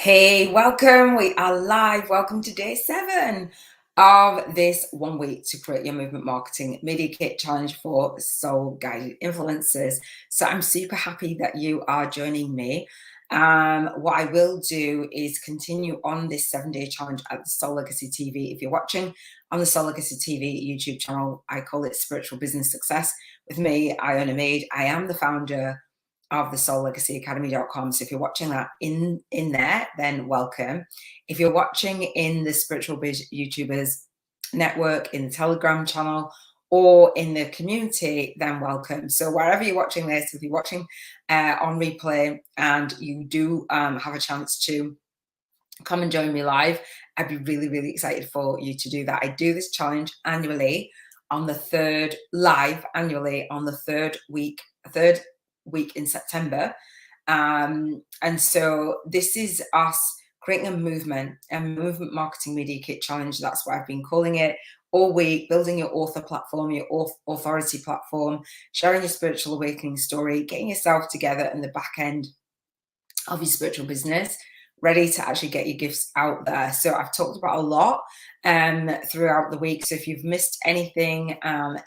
Hey, welcome. We are live. Welcome to day 7 of this 1 week to create your movement marketing media kit challenge for soul guided influencers. So I'm super happy that you are joining me. What I will do is continue on this 7-day challenge at the Soul Legacy TV. If you're watching on the Soul Legacy TV YouTube channel, I call it Spiritual Business Success with me, Iona. I am the founder of the SoulLegacyAcademy.com. So if you're watching that in there, then welcome. If you're watching in the Spiritual Biz YouTubers network, in the Telegram channel, or in the community, then welcome. So wherever you're watching this, if you're watching on replay and you do have a chance to come and join me live, I'd be really, really excited for you to do that. I do this challenge annually on the third week in September. And so this is us creating a movement marketing media kit challenge. That's what I've been calling it all week, building your author platform, your authority platform, sharing your spiritual awakening story, getting yourself together in the back end of your spiritual business, ready to actually get your gifts out there. So I've talked about a lot throughout the week. So if you've missed anything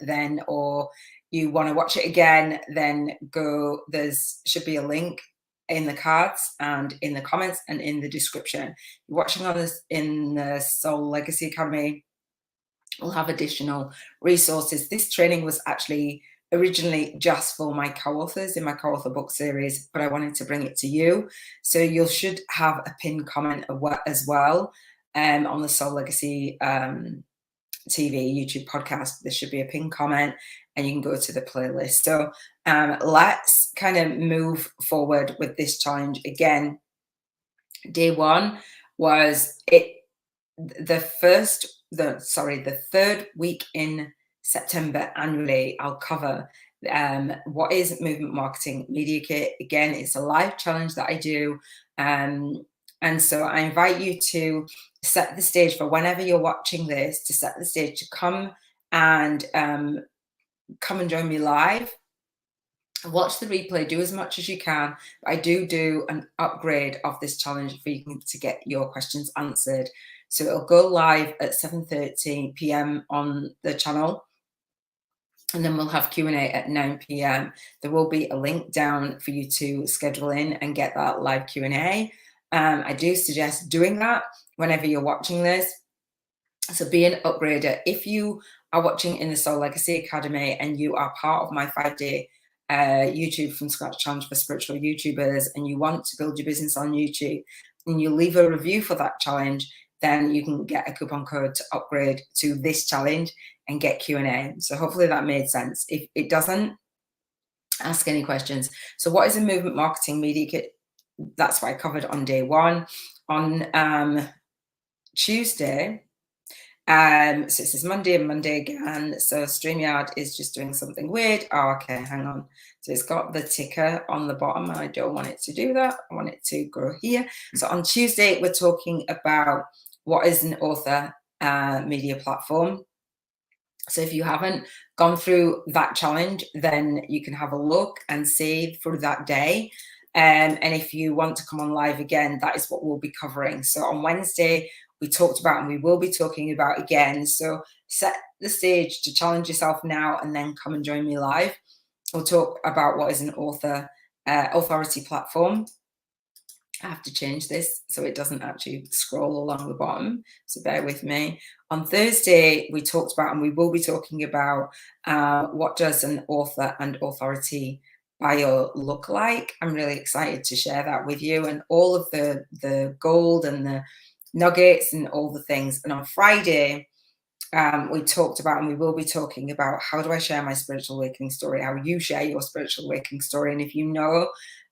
then, or you want to watch it again, then there should be a link in the cards and in the comments and in the description. You're watching on this in the Soul Legacy Academy, we'll have additional resources. This training was actually originally just for my co-authors in my co-author book series, but I wanted to bring it to you. So you should have a pinned comment as well on the Soul Legacy TV YouTube podcast. There should be a pinned comment and you can go to the playlist. So let's kind of move forward with this challenge. Again, day 1 was the third week in September annually. I'll cover what is movement marketing media kit. Again, it's a live challenge that I do. And so I invite you to set the stage for whenever you're watching this, to set the stage to come and join me live. Watch the replay, do as much as you can. I do an upgrade of this challenge for you to get your questions answered. So it'll go live at 7:30 p.m. on the channel, and then we'll have Q&A at 9 p.m. There will be a link down for you to schedule in and get that live Q&A. I do suggest doing that whenever you're watching this. So be an upgrader. If you are watching in the Soul Legacy Academy and you are part of my 5-day YouTube from scratch challenge for spiritual YouTubers, and you want to build your business on YouTube, and you leave a review for that challenge, then you can get a coupon code to upgrade to this challenge and get Q&A. So hopefully that made sense. If it doesn't, ask any questions. So what is a movement marketing media kit? That's what I covered on day 1. On Tuesday, so it says Monday and Monday again. So StreamYard is just doing something weird. Oh, okay, hang on. So it's got the ticker on the bottom. I don't want it to do that. I want it to go here. So on Tuesday, we're talking about what is an author media platform. So if you haven't gone through that challenge, then you can have a look and see through that day. And if you want to come on live again, that is what we'll be covering. So on Wednesday, we talked about, and we will be talking about again. So set the stage to challenge yourself now and then come and join me live. We'll talk about what is an authority platform. I have to change this so it doesn't actually scroll along the bottom. So bear with me. On Thursday, we talked about, and we will be talking about what does an author and authority bio look like. I'm really excited to share that with you, and all of the gold and the nuggets and all the things. And on Friday, we talked about, and we will be talking about, how do I share my spiritual awakening story, how you share your spiritual awakening story. And if you know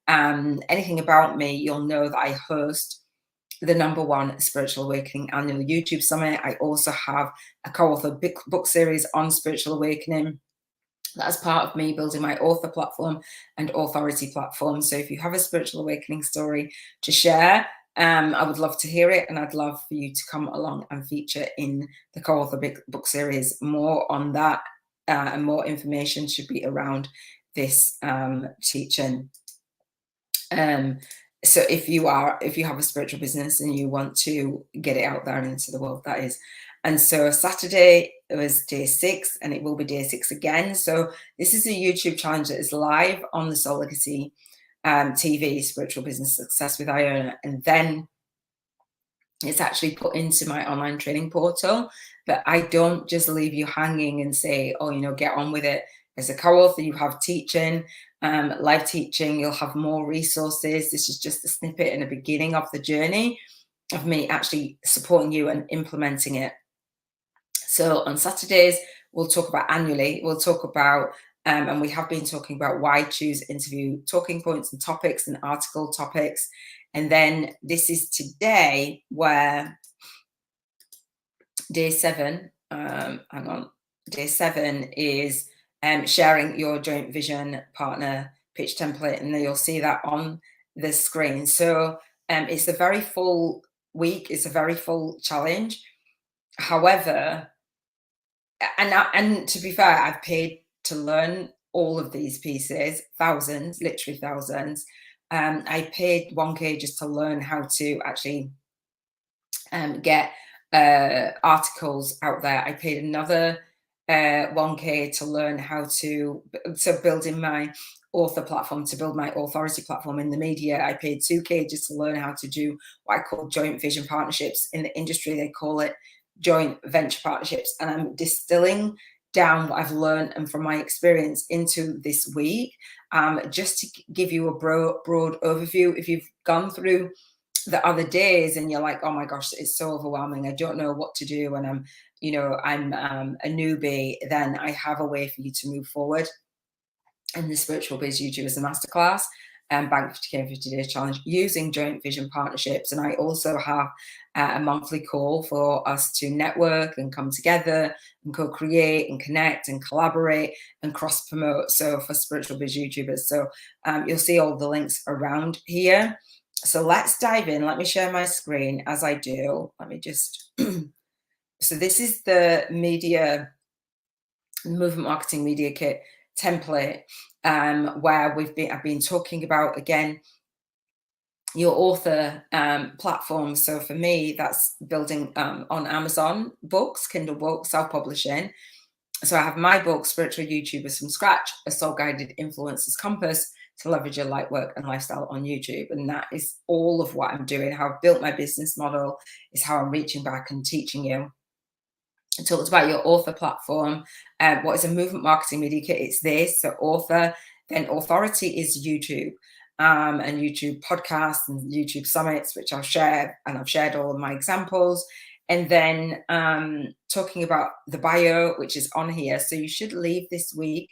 anything about me, you'll know that I host the #1 Spiritual Awakening Annual YouTube Summit. I also have a co-author book series on spiritual awakening. That's part of me building my author platform and authority platform. So if you have a spiritual awakening story to share, I would love to hear it, and I'd love for you to come along and feature in the co-author book series. More on that and more information should be around this teaching. So if you have a spiritual business and you want to get it out there and into the world, that is. And so Saturday it was day 6 and it will be day 6 again. So this is a YouTube challenge that is live on the Soul Legacy TV, Spiritual Business Success with Iona. And then it's actually put into my online training portal, but I don't just leave you hanging and say, oh, get on with it. As a co-author, you have teaching, live teaching, you'll have more resources. This is just a snippet and a beginning of the journey of me actually supporting you and implementing it. So on Saturdays, we'll talk about annually, we'll talk about, and we have been talking about why choose interview talking points and topics and article topics. And then this is today where day 7, day 7 is sharing your joint vision partner pitch template. And then you'll see that on the screen. So it's a very full week. It's a very full challenge. However, and to be fair, I've paid to learn all of these pieces, thousands, literally thousands. I paid 1K just to learn how to actually get articles out there. I paid another 1K to learn how to build in my author platform, to build my authority platform in the media. I paid 2K just to learn how to do what I call joint vision partnerships. In the industry, they call it joint venture partnerships. And I'm distilling down what I've learned and from my experience into this week, just to give you a broad overview. If you've gone through the other days and you're like, oh my gosh, it's so overwhelming, I don't know what to do, and I'm a newbie, then I have a way for you to move forward. And the Spiritual Biz YouTubers Masterclass and Bank 50K in 50 Days Challenge using joint vision partnerships. And I also have a monthly call for us to network and come together and co-create and connect and collaborate and cross-promote. So for Spiritual Biz YouTubers. So you'll see all the links around here. So let's dive in. Let me share my screen as I do. Let me just, so this is the movement marketing media kit template, where I've been talking about, again, your author platform. So for me, that's building on Amazon books, Kindle books, self-publishing. So I have my book, Spiritual YouTubers from Scratch, a soul-guided influencer's compass to leverage your light work and lifestyle on YouTube. And that is all of what I'm doing. How I've built my business model is how I'm reaching back and teaching you. I talked about your author platform. What is a movement marketing media kit? It's this. So author, then authority is YouTube, and YouTube podcasts and YouTube summits, which I'll share. And I've shared all of my examples. And then talking about the bio, which is on here. So you should leave this week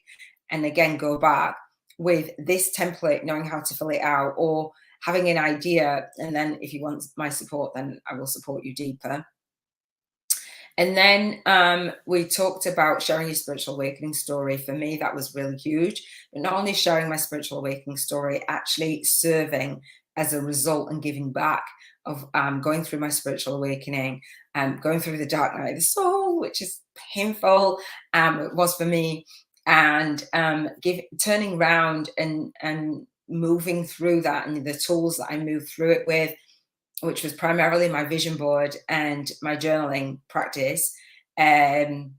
and again, go back with this template, knowing how to fill it out, or having an idea. And then if you want my support, then I will support you deeper. And then we talked about sharing your spiritual awakening story. For me, that was really huge. But not only sharing my spiritual awakening story, actually serving as a result and giving back of going through my spiritual awakening, going through the dark night of the soul, which is painful. It was for me. And turning around and moving through that, and the tools that I moved through it with, which was primarily my vision board and my journaling practice. And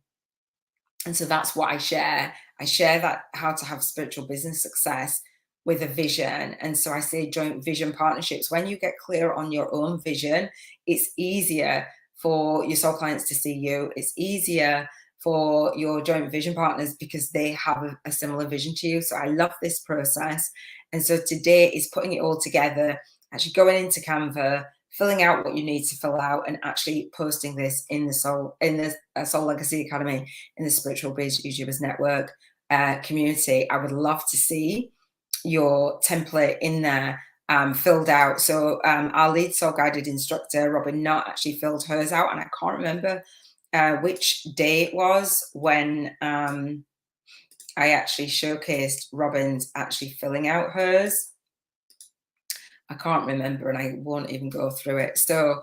so that's what I share. I share that how to have spiritual business success with a vision. And so I say joint vision partnerships. When you get clear on your own vision, it's easier for your soul clients to see you. It's easier for your joint vision partners because they have a similar vision to you. So I love this process. And so today is putting it all together, actually going into Canva, filling out what you need to fill out, and actually posting this in the Soul Legacy Academy, in the Spiritual Biz YouTubers Network community. I would love to see your template in there filled out. So our lead soul guided instructor, Robin Knott, actually filled hers out, and I can't remember which day it was when I actually showcased Robin's actually filling out hers. I can't remember, and I won't even go through it. So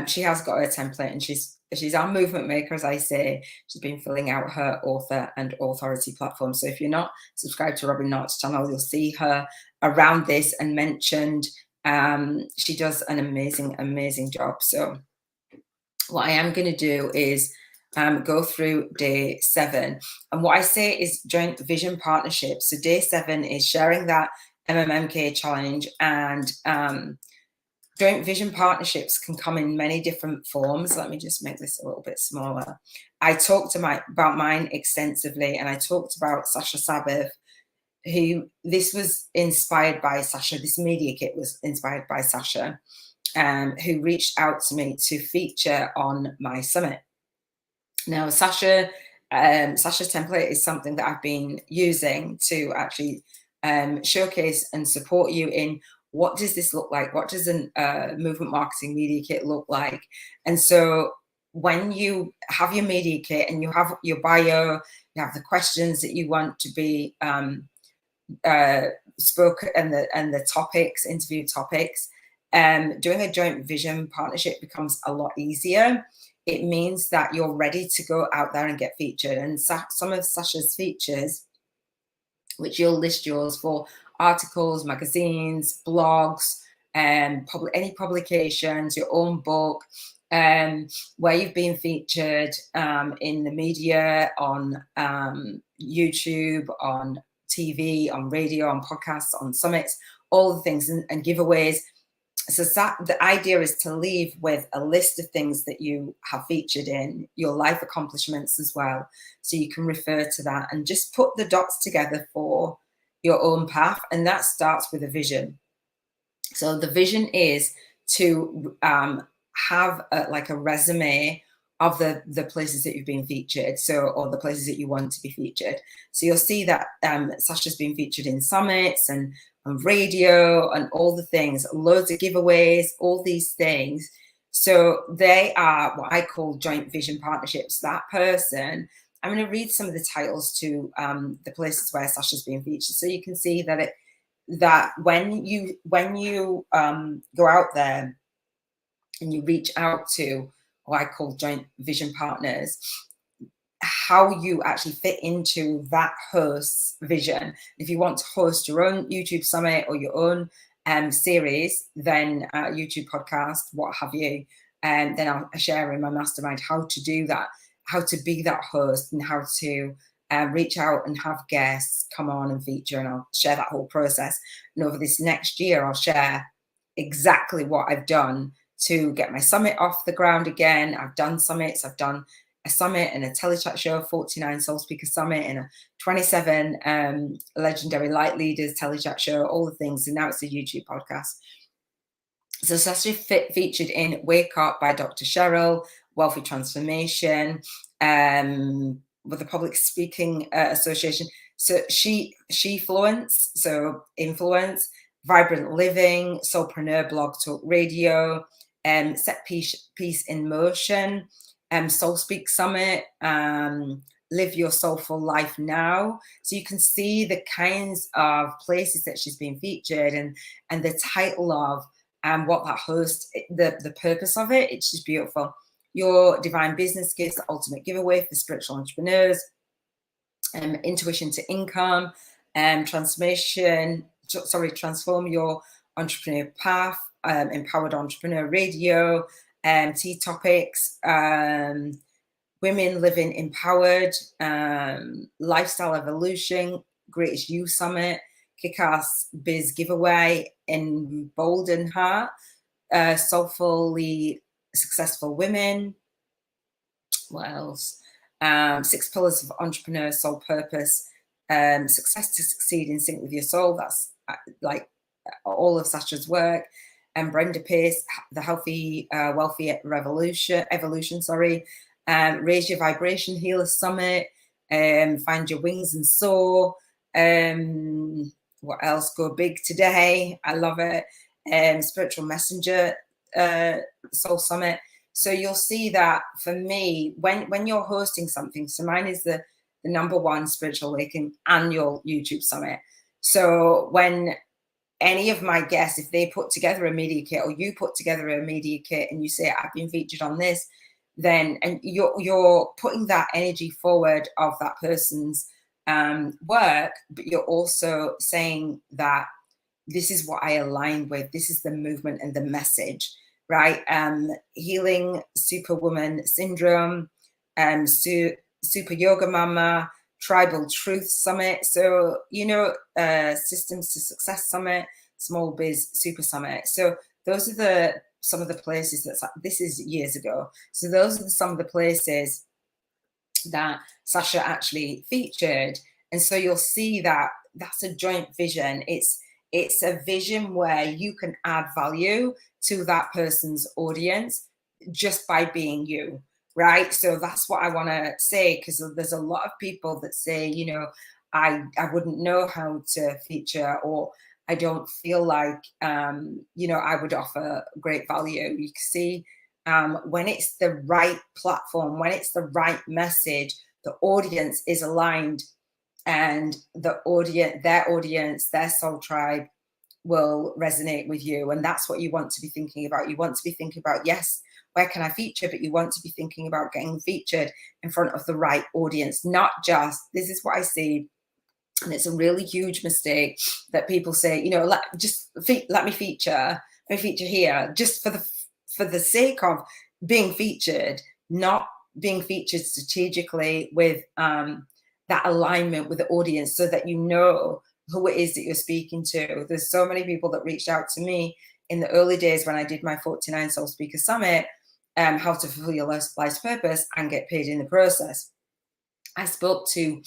she has got her template, and she's our movement maker, as I say. She's been filling out her author and authority platform. So if you're not subscribed to Robin Knott's channel, you'll see her around this and mentioned She does an amazing job. So what I am going to do is go through day 7. And what I say is joint vision partnership. So day 7 is sharing that MMMK challenge, and joint vision partnerships can come in many different forms. Let me just make this a little bit smaller. I talked about mine extensively, and I talked about Sasha Sabbath, who this was inspired by Sasha. This media kit was inspired by Sasha, who reached out to me to feature on my summit. Now, Sasha's template is something that I've been using to actually showcase and support you in what does this look like? What does a movement marketing media kit look like? And so when you have your media kit and you have your bio, you have the questions that you want to be spoken, and the topics, interview topics, doing a joint vision partnership becomes a lot easier. It means that you're ready to go out there and get featured. And some of Sasha's features, which you'll list yours for articles, magazines, blogs, any publications, your own book, where you've been featured in the media, on YouTube, on TV, on radio, on podcasts, on summits, all the things, and giveaways. So the idea is to leave with a list of things that you have featured in, your life accomplishments as well. So you can refer to that and just put the dots together for your own path. And that starts with a vision. So the vision is to have like a resume of the places that you've been featured, or the places that you want to be featured. So you'll see that Sasha's been featured in summits and radio and all the things, loads of giveaways, all these things. So they are what I call joint vision partnerships. That person, I'm going to read some of the titles to the places where Sasha's been featured, so you can see that when you go out there and you reach out to what I call joint vision partners, how you actually fit into that host's vision. If you want to host your own YouTube summit or your own series, then YouTube podcast, what have you, and then I'll share in my mastermind how to do that, how to be that host, and how to reach out and have guests come on and feature, and I'll share that whole process. And over this next year, I'll share exactly what I've done to get my summit off the ground again. I've done summits. I've done a summit and a telechat show, 49 Soul Speaker Summit, and a 27 Legendary Light Leaders telechat show, all the things. And now it's a YouTube podcast. So Sasha featured in Wake Up by Dr. Cheryl, Wealthy Transformation, with the Public Speaking Association. So she Fluence, so influence, Vibrant Living, Soulpreneur Blog Talk Radio, Set Peace in Motion, Soul Speak Summit, Live Your Soulful Life Now. So you can see the kinds of places that she's been featured, and the title of what that host, the purpose of it. It's just beautiful. Your Divine Business Gifts, the ultimate giveaway for spiritual entrepreneurs, Intuition to Income, Transform Your Entrepreneur Path, Empowered Entrepreneur Radio, Tea Topics, Women Living Empowered, Lifestyle Evolution, Greatest You Summit, Kick-Ass Biz Giveaway, Embolden Heart, Soulfully Successful Women. What else? 6 Pillars of Entrepreneur Soul Purpose, Success to Succeed in Sync with Your Soul. That's like all of Sasha's work. And Brenda Pierce, The Healthy, Wealthy Evolution, Raise Your Vibration Healer Summit, Find Your Wings and Soar. What else? Go Big Today. I love it. Spiritual Messenger Soul Summit. So you'll see that for me, when you're hosting something, so mine is the #1 Spiritual Awakening annual YouTube summit. So when any of my guests, if they put together a media kit, or you put together a media kit and you say, I've been featured on this, then and you're putting that energy forward of that person's work, but you're also saying that this is what I align with. This is the movement and the message, right? Healing Superwoman Syndrome, Super Yoga Mama, Tribal Truth Summit. So, you know, Systems to Success Summit, Small Biz Super Summit. So those are some of the places this is years ago. So those are some of the places that Sasha actually featured. And so you'll see that that's a joint vision. It's a vision where you can add value to that person's audience just by being you, right? So that's what I want to say, because there's a lot of people that say, you know, I wouldn't know how to feature, or I don't feel like, you know, I would offer great value. You can see when it's the right platform, when it's the right message, the audience is aligned, and their audience, their soul tribe will resonate with you. And that's what you want to be thinking about. You want to be thinking about, yes, where can I feature? But you want to be thinking about getting featured in front of the right audience, not just, this is what I see. And it's a really huge mistake that people say, you know, let me feature here, just for the sake of being featured, not being featured strategically with that alignment with the audience, so that you know who it is that you're speaking to. There's so many people that reached out to me in the early days when I did my 49 Soul Speaker Summit, how to fulfill your life's purpose and get paid in the process. I spoke to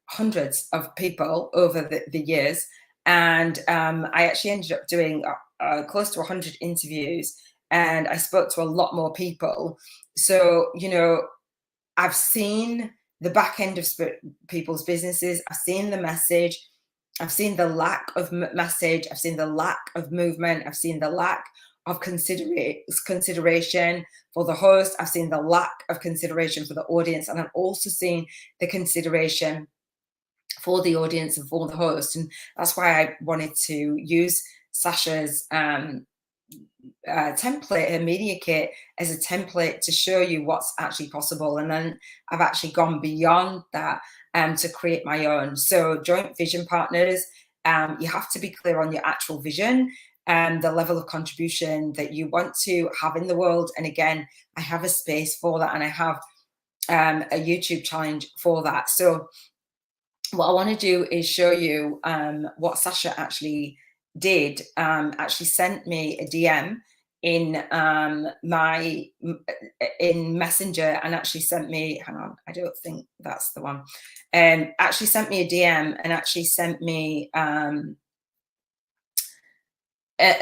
hundreds of people over the years, and I actually ended up doing close to 100 interviews, and I spoke to a lot more people. So, you know, I've seen the back end of people's businesses. I've seen the message. I've seen the lack of message. I've seen the lack of movement. I've seen the lack of consideration for the host. I've seen the lack of consideration for the audience. And I've also seen the consideration for the audience and for the host. And that's why I wanted to use Sasha's template, her media kit, as a template to show you what's actually possible. And then I've actually gone beyond that to create my own. So joint vision partners, you have to be clear on your actual vision and the level of contribution that you want to have in the world. And again, I have a space for that, and I have a YouTube challenge for that. So what I want to do is show you what Sasha actually did. Actually sent me a DM in in Messenger, and actually sent me, hang on, I don't think that's the one, actually sent me a DM and actually sent me a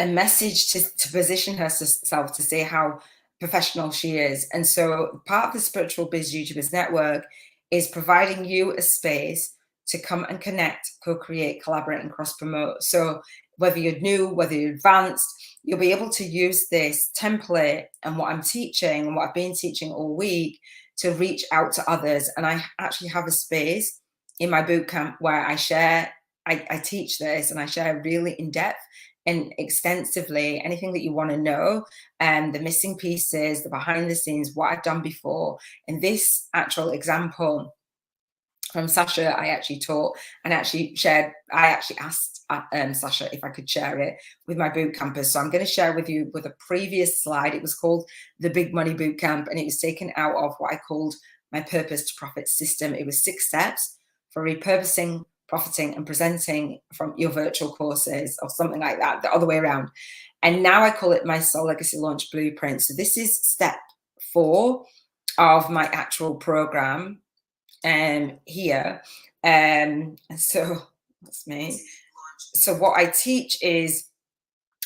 message to position herself, to say how professional she is. And so part of the Spiritual Biz YouTubers Network is providing you a space to come and connect, co-create, collaborate, and cross-promote. So whether you're new, whether you're advanced, you'll be able to use this template and what I'm teaching and what I've been teaching all week to reach out to others. And I actually have a space in my bootcamp where I share, I teach this, and I share really in-depth and extensively anything that you want to know, and the missing pieces, the behind the scenes, what I've done before. In this actual example from Sasha, I actually taught and actually shared, I actually asked Sasha if I could share it with my boot campers. So I'm going to share with you with a previous slide. It was called the Big Money Bootcamp, and it was taken out of what I called my Purpose to Profit system. It was 6 steps for repurposing, profiting, and presenting from your virtual courses, or something like that, the other way around. And now I call it my Soul Legacy Launch Blueprint. So this is step 4 of my actual program here. So that's me. So what I teach is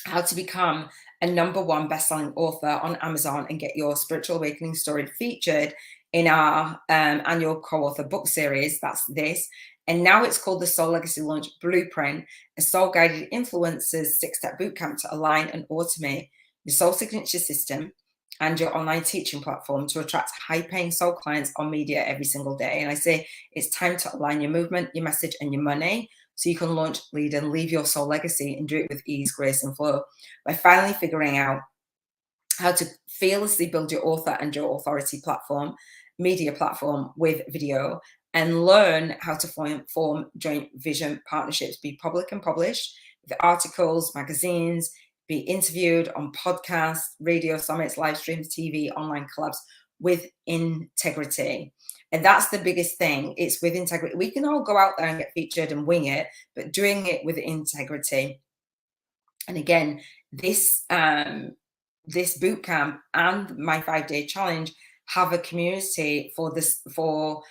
how to become a #1 best-selling author on Amazon and get your spiritual awakening story featured in our annual co-author book series. That's this. And now it's called the Soul Legacy Launch Blueprint, a soul-guided influencers 6-step bootcamp to align and automate your soul signature system and your online teaching platform to attract high-paying soul clients on media every single day. And I say it's time to align your movement, your message, and your money, so you can launch, lead, and leave your soul legacy, and do it with ease, grace, and flow by finally figuring out how to fearlessly build your author and your authority platform, media platform with video, and learn how to form joint vision partnerships, be public and published, with articles, magazines, be interviewed on podcasts, radio summits, live streams, TV, online collabs with integrity. And that's the biggest thing. It's with integrity. We can all go out there and get featured and wing it, but doing it with integrity. And again, this this boot camp and my 5-day challenge have a community for this, for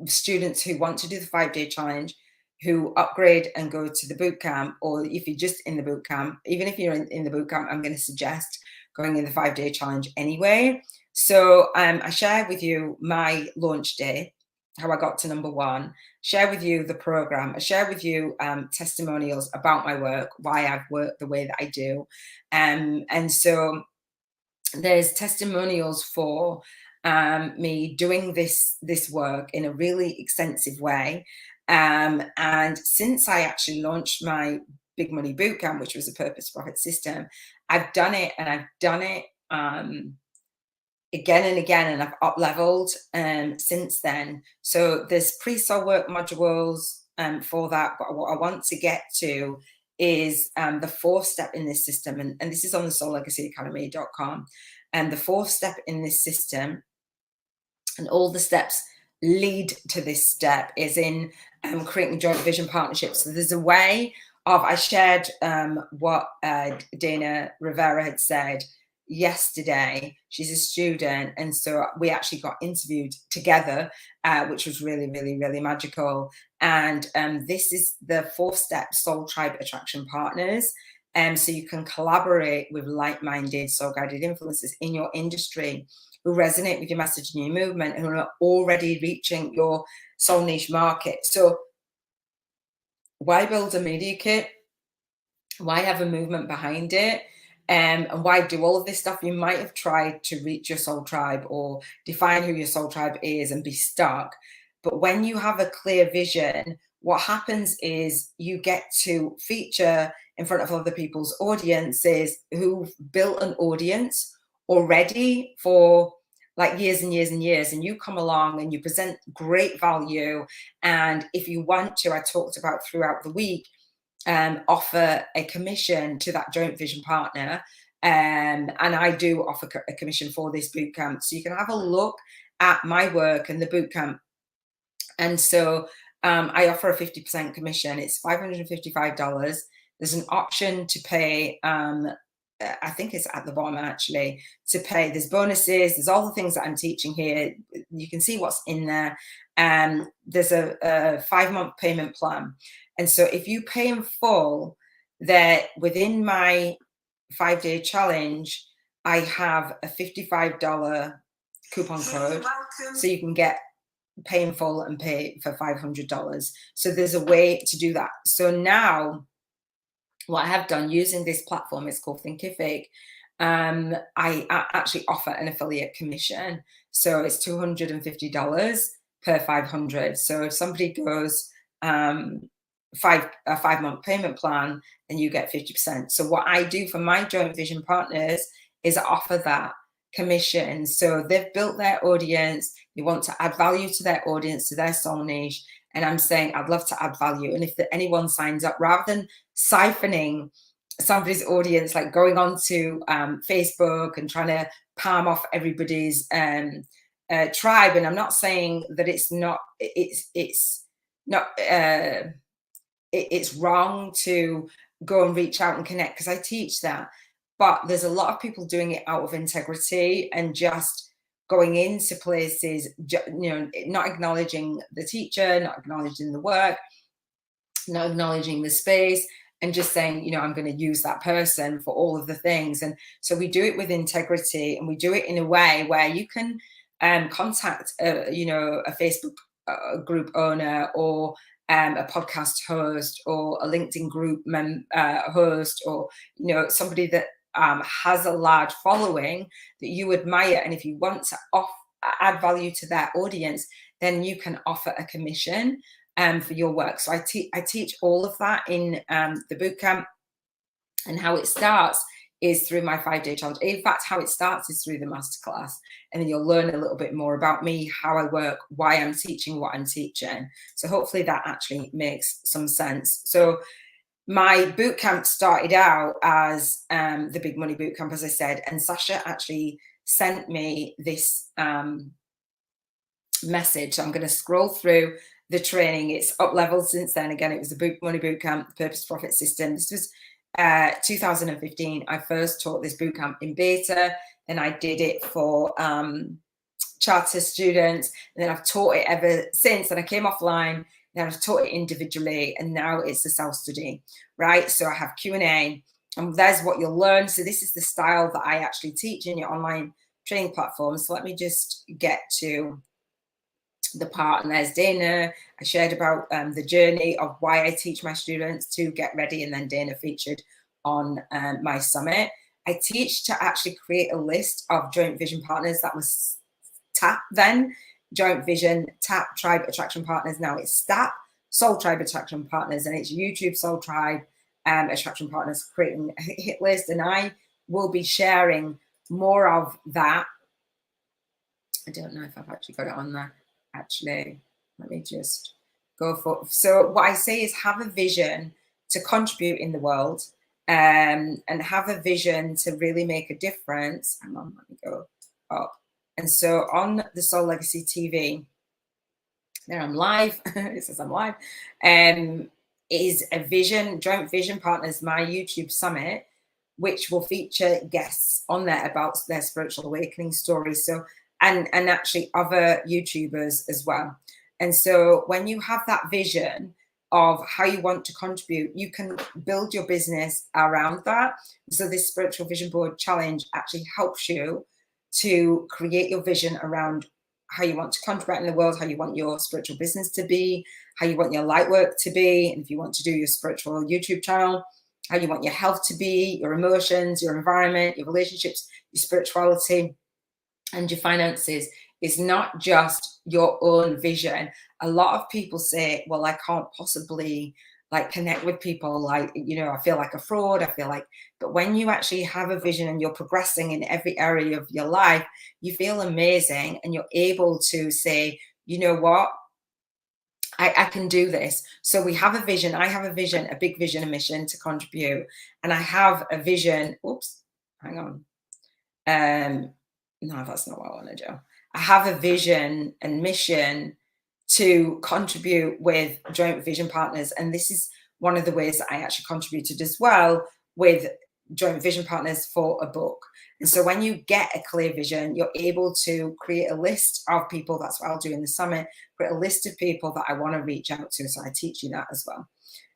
students who want to do the 5-day challenge, who upgrade and go to the boot camp, or if you're just in the boot camp. Even if you're in the boot camp, I'm going to suggest going in the 5-day challenge anyway. So I share with you my launch day, how I got to number 1, share with you the program, I share with you testimonials about my work, why I've worked the way that I do. And so there's testimonials for me doing this work in a really extensive way. And since I actually launched my Big Money Bootcamp, which was a purpose profit system, I've done it, and I've done it again and again, and I've up leveled since then. So there's pre-soul work modules for that, but what I want to get to is the 4th step in this system, and this is on the SoulLegacyAcademy.com. And the 4th step in this system, and all the steps lead to this step, is in creating joint vision partnerships. So there's a way of, I shared what Dana Rivera had said yesterday. She's a student, and so we actually got interviewed together, which was really, really, really magical. And this is the 4th step, Soul Tribe Attraction Partners. So you can collaborate with like-minded soul-guided influencers in your industry who resonate with your message and your movement, and who are already reaching your soul niche market. So why build a media kit? Why have a movement behind it? And why do all of this stuff? You might have tried to reach your soul tribe or define who your soul tribe is and be stuck. But when you have a clear vision, what happens is you get to feature in front of other people's audiences who've built an audience already for like years and years and years, and you come along and you present great value. And if you want to, I talked about throughout the week, offer a commission to that joint vision partner. And I do offer a commission for this bootcamp. So you can have a look at my work and the bootcamp. And so I offer a 50% commission. It's $555. There's an option to pay, I think it's at the bottom actually, to pay. There's bonuses, there's all the things that I'm teaching here. You can see what's in there. There's a 5-month payment plan. And so if you pay in full, that within my 5-day challenge, I have a $55 coupon code. So you can get pay in full and pay for $500. So there's a way to do that. So now what I have done using this platform, is called Thinkific. I actually offer an affiliate commission. So it's $250 per 500. So if somebody goes a 5-month payment plan, then you get 50%. So what I do for my joint vision partners is I offer that commission. So they've built their audience, they want to add value to their audience, to their soul niche, and I'm saying I'd love to add value. And if anyone signs up, rather than siphoning somebody's audience, like going on to Facebook and trying to palm off everybody's tribe, and I'm not saying that it's wrong to go and reach out and connect, because I teach that. But there's a lot of people doing it out of integrity and just going into places, not acknowledging the teacher, not acknowledging the work, not acknowledging the space, and just saying, I'm going to use that person for all of the things. And so we do it with integrity, and we do it in a way where you can contact, a Facebook group owner, or a podcast host, or a LinkedIn group host, or somebody that has a large following that you admire, and if you want to add value to their audience, then you can offer a commission for your work. So I teach all of that in the bootcamp, and how it starts is through my 5-day challenge. In fact, how it starts is through the masterclass, and then you'll learn a little bit more about me, how I work, why I'm teaching what I'm teaching. So hopefully that actually makes some sense. So my boot camp started out as the Big Money Boot Camp, as I said, and Sasha actually sent me this message. So I'm going to scroll through the training. It's up leveled since then. Again, it was the Boot Money Boot Camp, the Purpose Profit System. This was 2015. I first taught this boot camp in beta, and I did it for charter students, and then I've taught it ever since. And I came offline, then I've taught it individually, and now it's a self-study, right? So I have Q&A, and there's what you'll learn. So this is the style that I actually teach in your online training platform. So let me just get to the part, and there's Dana. I shared about the journey of why I teach my students to get ready, and then Dana featured on my summit. I teach to actually create a list of joint vision partners. That was TAP then, Joint Vision, TAP, Tribe Attraction Partners. Now it's STAP, Soul Tribe Attraction Partners, and it's YouTube Soul Tribe Attraction Partners, creating a hit list. And I will be sharing more of that. I don't know if I've actually got it on there. Actually, let me just go for. So what I say is have a vision to contribute in the world, and have a vision to really make a difference. Hang on, let me go up. And so on the Soul Legacy TV, there I'm live. It says I'm live. Is a vision, Joint Vision Partners, my YouTube summit, which will feature guests on there about their spiritual awakening stories. So and actually other YouTubers as well. And so when you have that vision of how you want to contribute, you can build your business around that. So this spiritual vision board challenge actually helps you to create your vision around how you want to contribute in the world, how you want your spiritual business to be, how you want your light work to be, and if you want to do your spiritual YouTube channel, how you want your health to be, your emotions, your environment, your relationships, your spirituality, and your finances. Is not just your own vision. A lot of people say, well, I can't possibly like connect with people, like, you know, I feel like a fraud, I feel like, but when you actually have a vision and you're progressing in every area of your life, you feel amazing, and you're able to say, you know what, I can do this. So we have a vision. I have a vision, a big vision, a mission to contribute. And I have a vision. Oops, hang on. No, that's not what I want to do. I have a vision and mission to contribute with Joint Vision Partners. And this is one of the ways that I actually contributed as well with Joint Vision Partners for a book. And so when you get a clear vision, you're able to create a list of people. That's what I'll do in the summit, create a list of people that I want to reach out to. So I teach you that as well.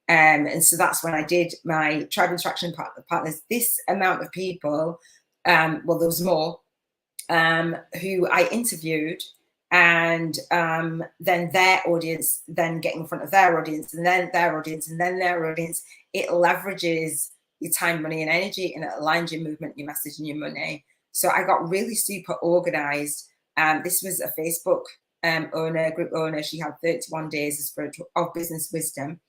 And so that's when I did my Tribe Attraction Partners. This amount of people, well, there was more, who I interviewed, and then their audience then get in front of their audience, and then their audience, and then their audience. It leverages your time, money, and energy, and it aligns your movement, your message, and your money. So I got really super organized. This was a Facebook group owner. She had 31 days of business wisdom.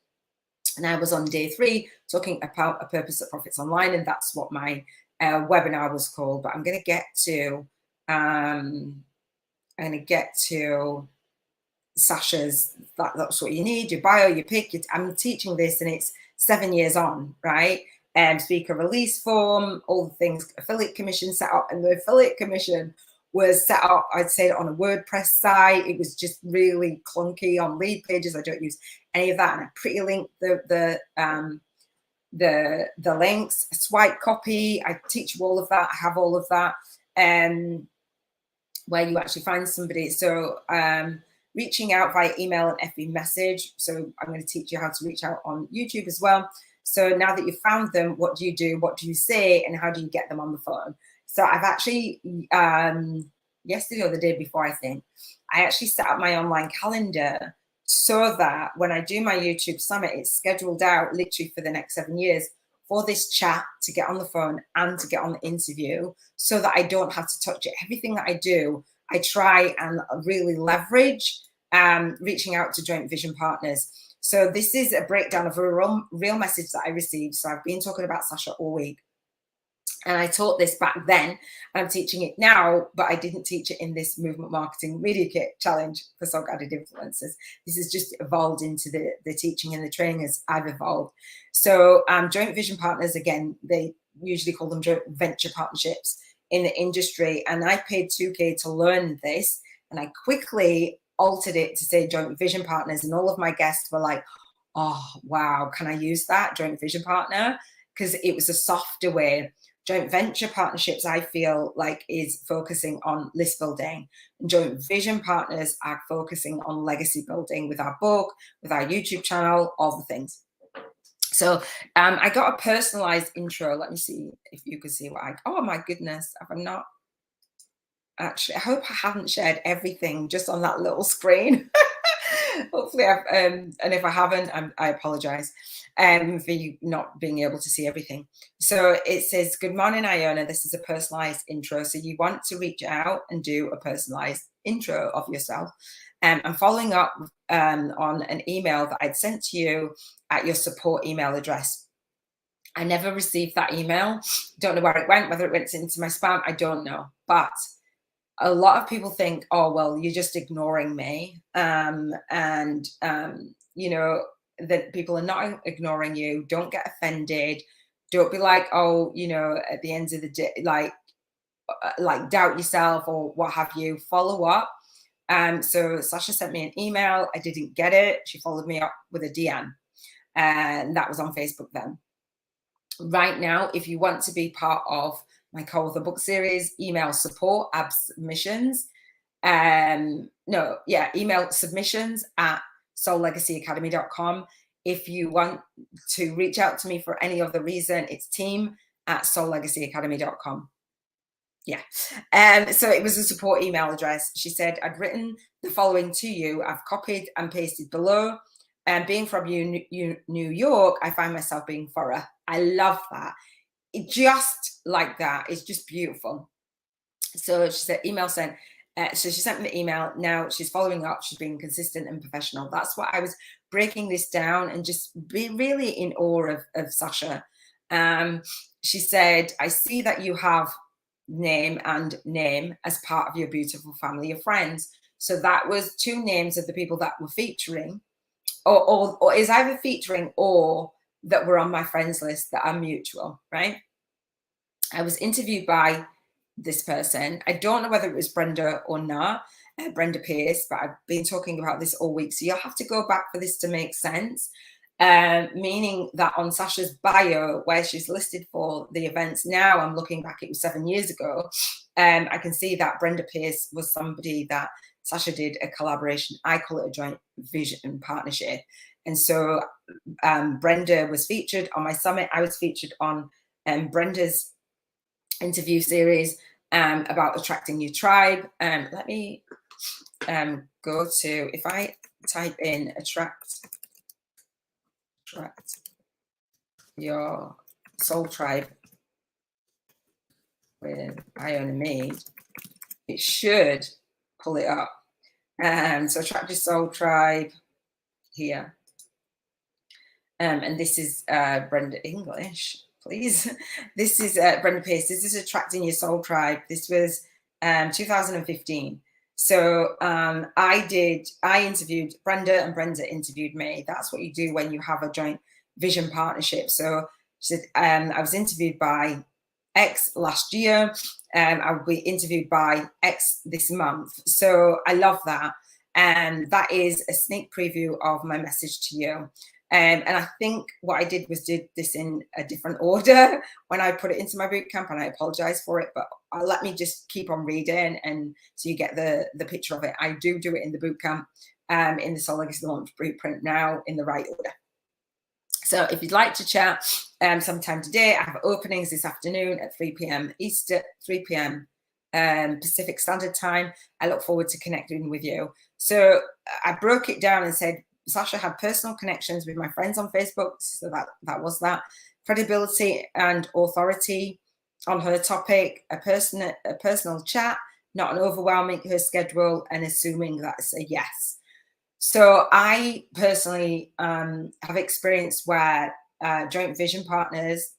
And I was on day 3 talking about a purpose that profits online. And that's what my webinar was called. But I'm going to get to Sasha's, that's what you need, your bio, your pick. I'm teaching this, and it's 7 years on, right? Speaker release form, all the things, affiliate commission set up. And the affiliate commission was set up, I'd say, on a WordPress site. It was just really clunky on lead pages. I don't use any of that. And I pre-link the links, swipe copy. I teach you all of that. I have all of that. Where you actually find somebody. So reaching out via email and FB message. So I'm going to teach you how to reach out on YouTube as well. So now that you've found them, what do you do? What do you say? And how do you get them on the phone? So I've actually, yesterday or the day before, I think, I actually set up my online calendar so that when I do my YouTube summit, it's scheduled out literally for the next 7 years for this chat, to get on the phone and to get on the interview, so that I don't have to touch it. Everything that I do, I try and really leverage reaching out to Joint Vision Partners. So this is a breakdown of a real message that I received. So I've been talking about Sasha all week. And I taught this back then, and I'm teaching it now, but I didn't teach it in this movement marketing media kit challenge for Soul Guided Influencers. This has just evolved into the teaching and the training as I've evolved. So joint vision partners, again, they usually call them joint venture partnerships in the industry. And I paid $2K to learn this, and I quickly altered it to say joint vision partners. And all of my guests were like, oh, wow, can I use that, joint vision partner? Because it was a softer way. Joint venture partnerships, I feel like, is focusing on list building. And joint vision partners are focusing on legacy building with our book, with our YouTube channel, all the things. So I got a personalized intro. Let me see if you can see what oh my goodness, have I not? Actually, I hope I haven't shared everything just on that little screen. Hopefully I've, and if I haven't, I apologize for you not being able to see everything. So it says, good morning, Iona. This is a personalized intro. So you want to reach out and do a personalized intro of yourself. I'm following up on an email that I'd sent to you at your support email address. I never received that email. Don't know where it went, whether it went into my spam, I don't know. But a lot of people think, oh, well, you're just ignoring me. You know, that people are not ignoring you. Don't get offended. Don't be like, oh, you know, at the end of the day, like doubt yourself or what have you. Follow up. So Sasha sent me an email. I didn't get it. She followed me up with a DM. And that was on Facebook then. Right now, if you want to be part of my co-author book series, email support, submissions. Email submissions at SoulLegacyAcademy.com. If you want to reach out to me for any other reason, it's team@SoulLegacyAcademy.com. Yeah. So it was a support email address. She said, I'd written the following to you. I've copied and pasted below. And being from New York, I find myself being thorough. I love that. It just like that. It's just beautiful. So she said, email sent. So she sent me the email. Now she's following up. She's being consistent and professional. That's what I was breaking this down and just be really in awe of Sasha. She said, I see that you have name and name as part of your beautiful family of friends. So that was 2 names of the people that were featuring, or is either featuring or that were on my friends list that are mutual, right? I was interviewed by this person. I don't know whether it was Brenda or not, Brenda Pierce, but I've been talking about this all week. So you'll have to go back for this to make sense. Meaning that on Sasha's bio, where she's listed for the events now, I'm looking back, it was 7 years ago. I can see that Brenda Pierce was somebody that Sasha did a collaboration. I call it a joint vision partnership. And so Brenda was featured on my summit. I was featured on Brenda's interview series about attracting your tribe. Let me go to, if I type in attract your soul tribe with Iona Mead, it should pull it up. So attract your soul tribe here. And this is Brenda English, please. This is Brenda Pierce. This is attracting your soul tribe. This was 2015. So I interviewed Brenda and Brenda interviewed me. That's what you do when you have a joint vision partnership. So she said, I was interviewed by X last year. I will be interviewed by X this month. So I love that. And that is a sneak preview of my message to you. And I think what I did was did this in a different order when I put it into my bootcamp, and I apologize for it, but let me just keep on reading, and so you get the picture of it. I do it in the bootcamp, in the Soul Legacy Launch Blueprint now in the right order. So if you'd like to chat sometime today, I have openings this afternoon at 3 p.m. Eastern, 3 p.m. Pacific Standard Time. I look forward to connecting with you. So I broke it down and said, Sasha had personal connections with my friends on Facebook. So that was that. Credibility and authority on her topic, a personal chat, not an overwhelming her schedule and assuming that's a yes. So I personally have experienced where joint vision partners,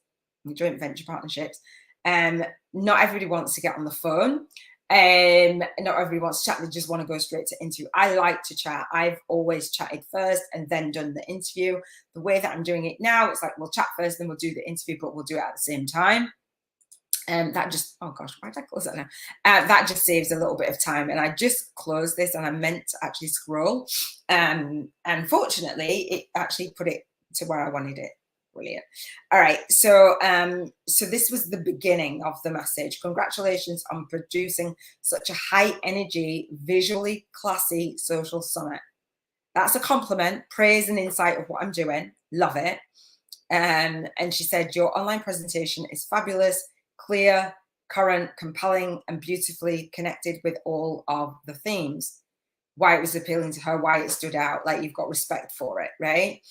joint venture partnerships, Not everybody wants to get on the phone. Not everybody wants to chat. They just want to go straight to interview. I like to chat. I've always chatted first and then done the interview. The way that I'm doing it now, it's like we'll chat first, then we'll do the interview, but we'll do it at the same time. That just, oh gosh, why did I close that now? That just saves a little bit of time. And I just closed this and I meant to actually scroll. And fortunately, it actually put it to where I wanted it. Brilliant. All right. So, so this was the beginning of the message. Congratulations on producing such a high energy, visually classy social summit. That's a compliment, praise and insight of what I'm doing. Love it. And she said, your online presentation is fabulous, clear, current, compelling, and beautifully connected with all of the themes. Why it was appealing to her, why it stood out, like you've got respect for it, right?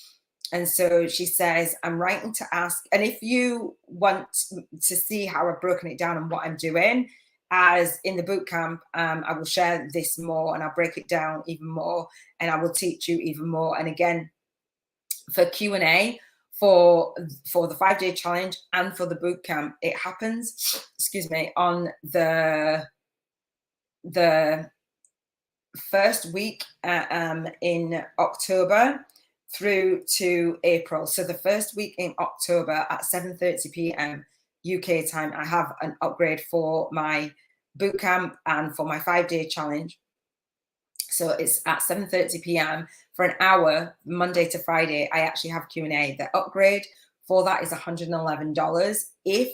And so she says, I'm writing to ask, and if you want to see how I've broken it down and what I'm doing, as in the bootcamp, I will share this more and I'll break it down even more and I will teach you even more. And again, for Q&A, for the 5-day challenge and for the bootcamp, it happens, excuse me, on the first week in October through to April. So the first week in October at 7:30 p.m. UK time, I have an upgrade for my bootcamp and for my 5-day challenge. So it's at 7:30 p.m. for an hour, Monday to Friday. I actually have Q&A. The upgrade for that is $111. If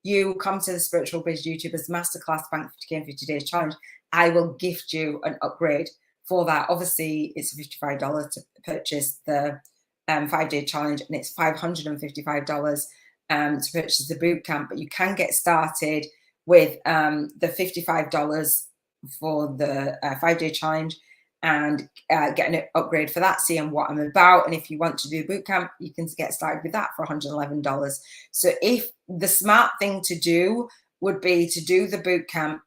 you come to the Spiritual Biz YouTubers Masterclass Bank 50K in 50 Days Challenge, I will gift you an upgrade for that. Obviously, it's $55 to purchase the 5-day challenge, and it's $555 to purchase the bootcamp. But you can get started with the $55 for the 5-day challenge and get an upgrade for that, seeing what I'm about. And if you want to do bootcamp, you can get started with that for $111. So if the smart thing to do would be to do the bootcamp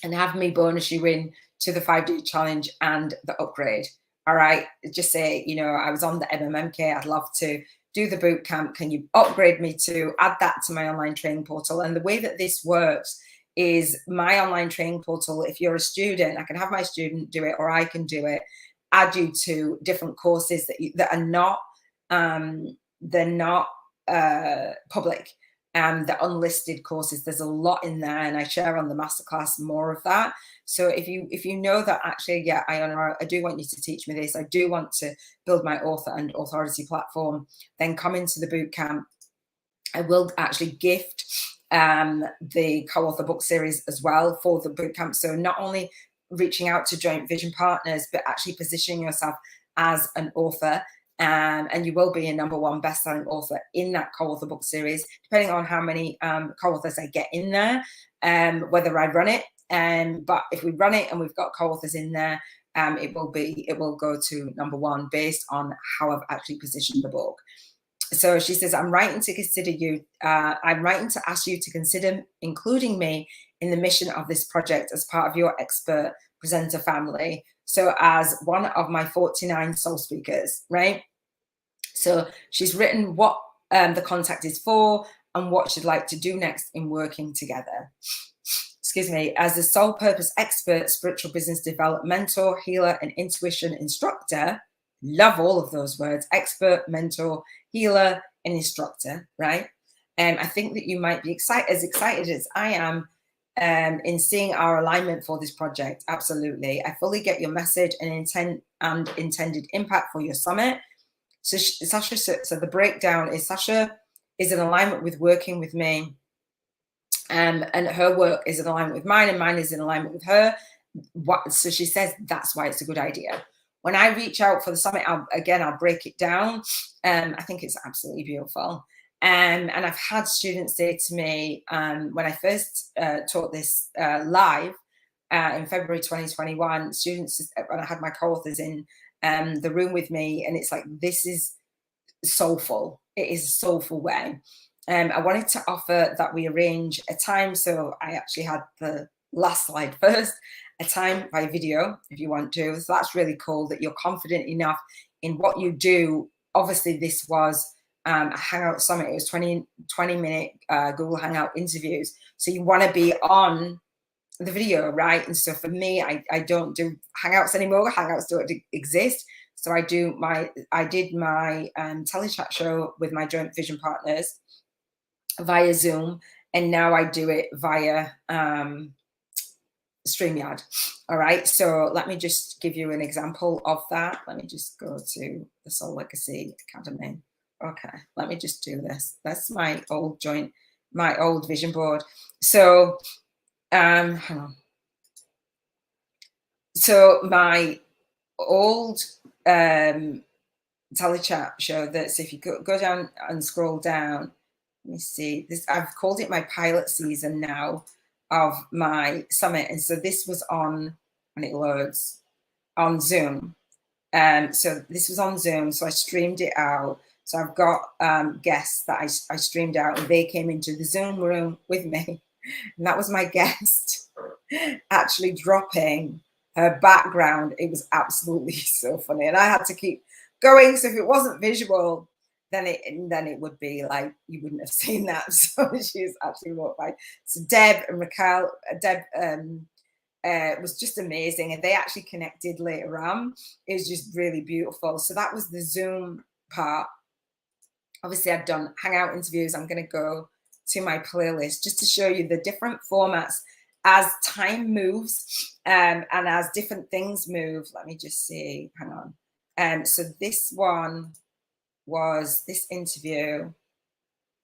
and have me bonus you in to the 5-day challenge and the upgrade. All right, just say, you know, I was on the MMMK, I'd love to do the bootcamp. Can you upgrade me to add that to my online training portal? And the way that this works is my online training portal, if you're a student, I can have my student do it, or I can do it, add you to different courses that are not, they're not public. The unlisted courses, there's a lot in there, and I share on the masterclass more of that. So if you know that actually, yeah, Iona, I do want you to teach me this, I do want to build my author and authority platform, then come into the bootcamp. I will actually gift the co-author book series as well for the bootcamp. So not only reaching out to joint vision partners, but actually positioning yourself as an author. And you will be a #1 best-selling author in that co-author book series, depending on how many co-authors I get in there, whether I run it. But if we run it and we've got co-authors in there, it will go to #1 based on how I've actually positioned the book. So she says, I'm writing to consider you. I'm writing to ask you to consider including me in the mission of this project as part of your expert presenter family. So as one of my 49 soul speakers, right? So she's written what the contact is for and what she'd like to do next in working together. Excuse me. As a soul purpose expert, spiritual business development mentor, healer, and intuition instructor, love all of those words, expert, mentor, healer, and instructor, right? And I think that you might be as excited as I am in seeing our alignment for this project. Absolutely. I fully get your message and intended impact for your summit. So Sasha, so the breakdown is Sasha is in alignment with working with me, and her work is in alignment with mine, and mine is in alignment with her. So she says that's why it's a good idea. When I reach out for the summit, I'll break it down. I think it's absolutely beautiful. And I've had students say to me, when I first taught this live in February 2021, students, when I had my co-authors in the room with me, and it's like, this is soulful. It is a soulful way. I wanted to offer that we arrange a time. So I actually had the last slide first, a time by video if you want to. So that's really cool that you're confident enough in what you do. Obviously, this was a Hangout Summit. It was 20-minute Google Hangout interviews. So you want to be on the video, right? And so for me, I don't do Hangouts anymore. Hangouts don't exist. So I did my telechat show with my joint vision partners via Zoom, and now I do it via StreamYard. All right, so let me just give you an example of that. Let me just go to the Soul Legacy Academy. Okay, let me just do this. That's my old vision board. So hang on. So my old telechat show, that's, if you go down and scroll down, let me see this, I've called it my pilot season now of my summit. And so this was on, when it loads, on Zoom. So this was on Zoom, so I streamed it out. So I've got guests that I streamed out, and they came into the Zoom room with me. And that was my guest actually dropping her background. It was absolutely so funny. And I had to keep going. So if it wasn't visual, then it would be like, you wouldn't have seen that. So she was actually walked by. So Deb and Raquel, was just amazing. And they actually connected later on. It was just really beautiful. So that was the Zoom part. Obviously, I've done Hangout interviews. I'm going to go to my playlist just to show you the different formats as time moves and as different things move. Let me just see. Hang on. So this one was, this interview,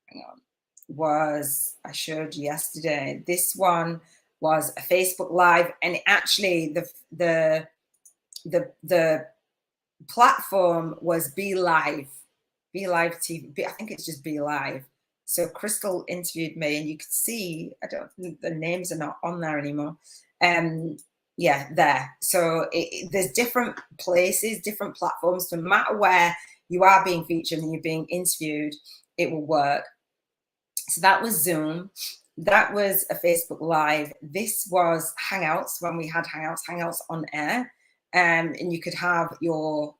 hang on, was, I showed you yesterday. This one was a Facebook Live, and actually the platform was Be Live TV. I think it's just Be Live. So Crystal interviewed me, and you could see, I don't think the names are not on there anymore. Yeah, there. So there's different places, different platforms. No matter where you are being featured and you're being interviewed, it will work. So that was Zoom. That was a Facebook Live. This was Hangouts, when we had Hangouts on air. And you could have your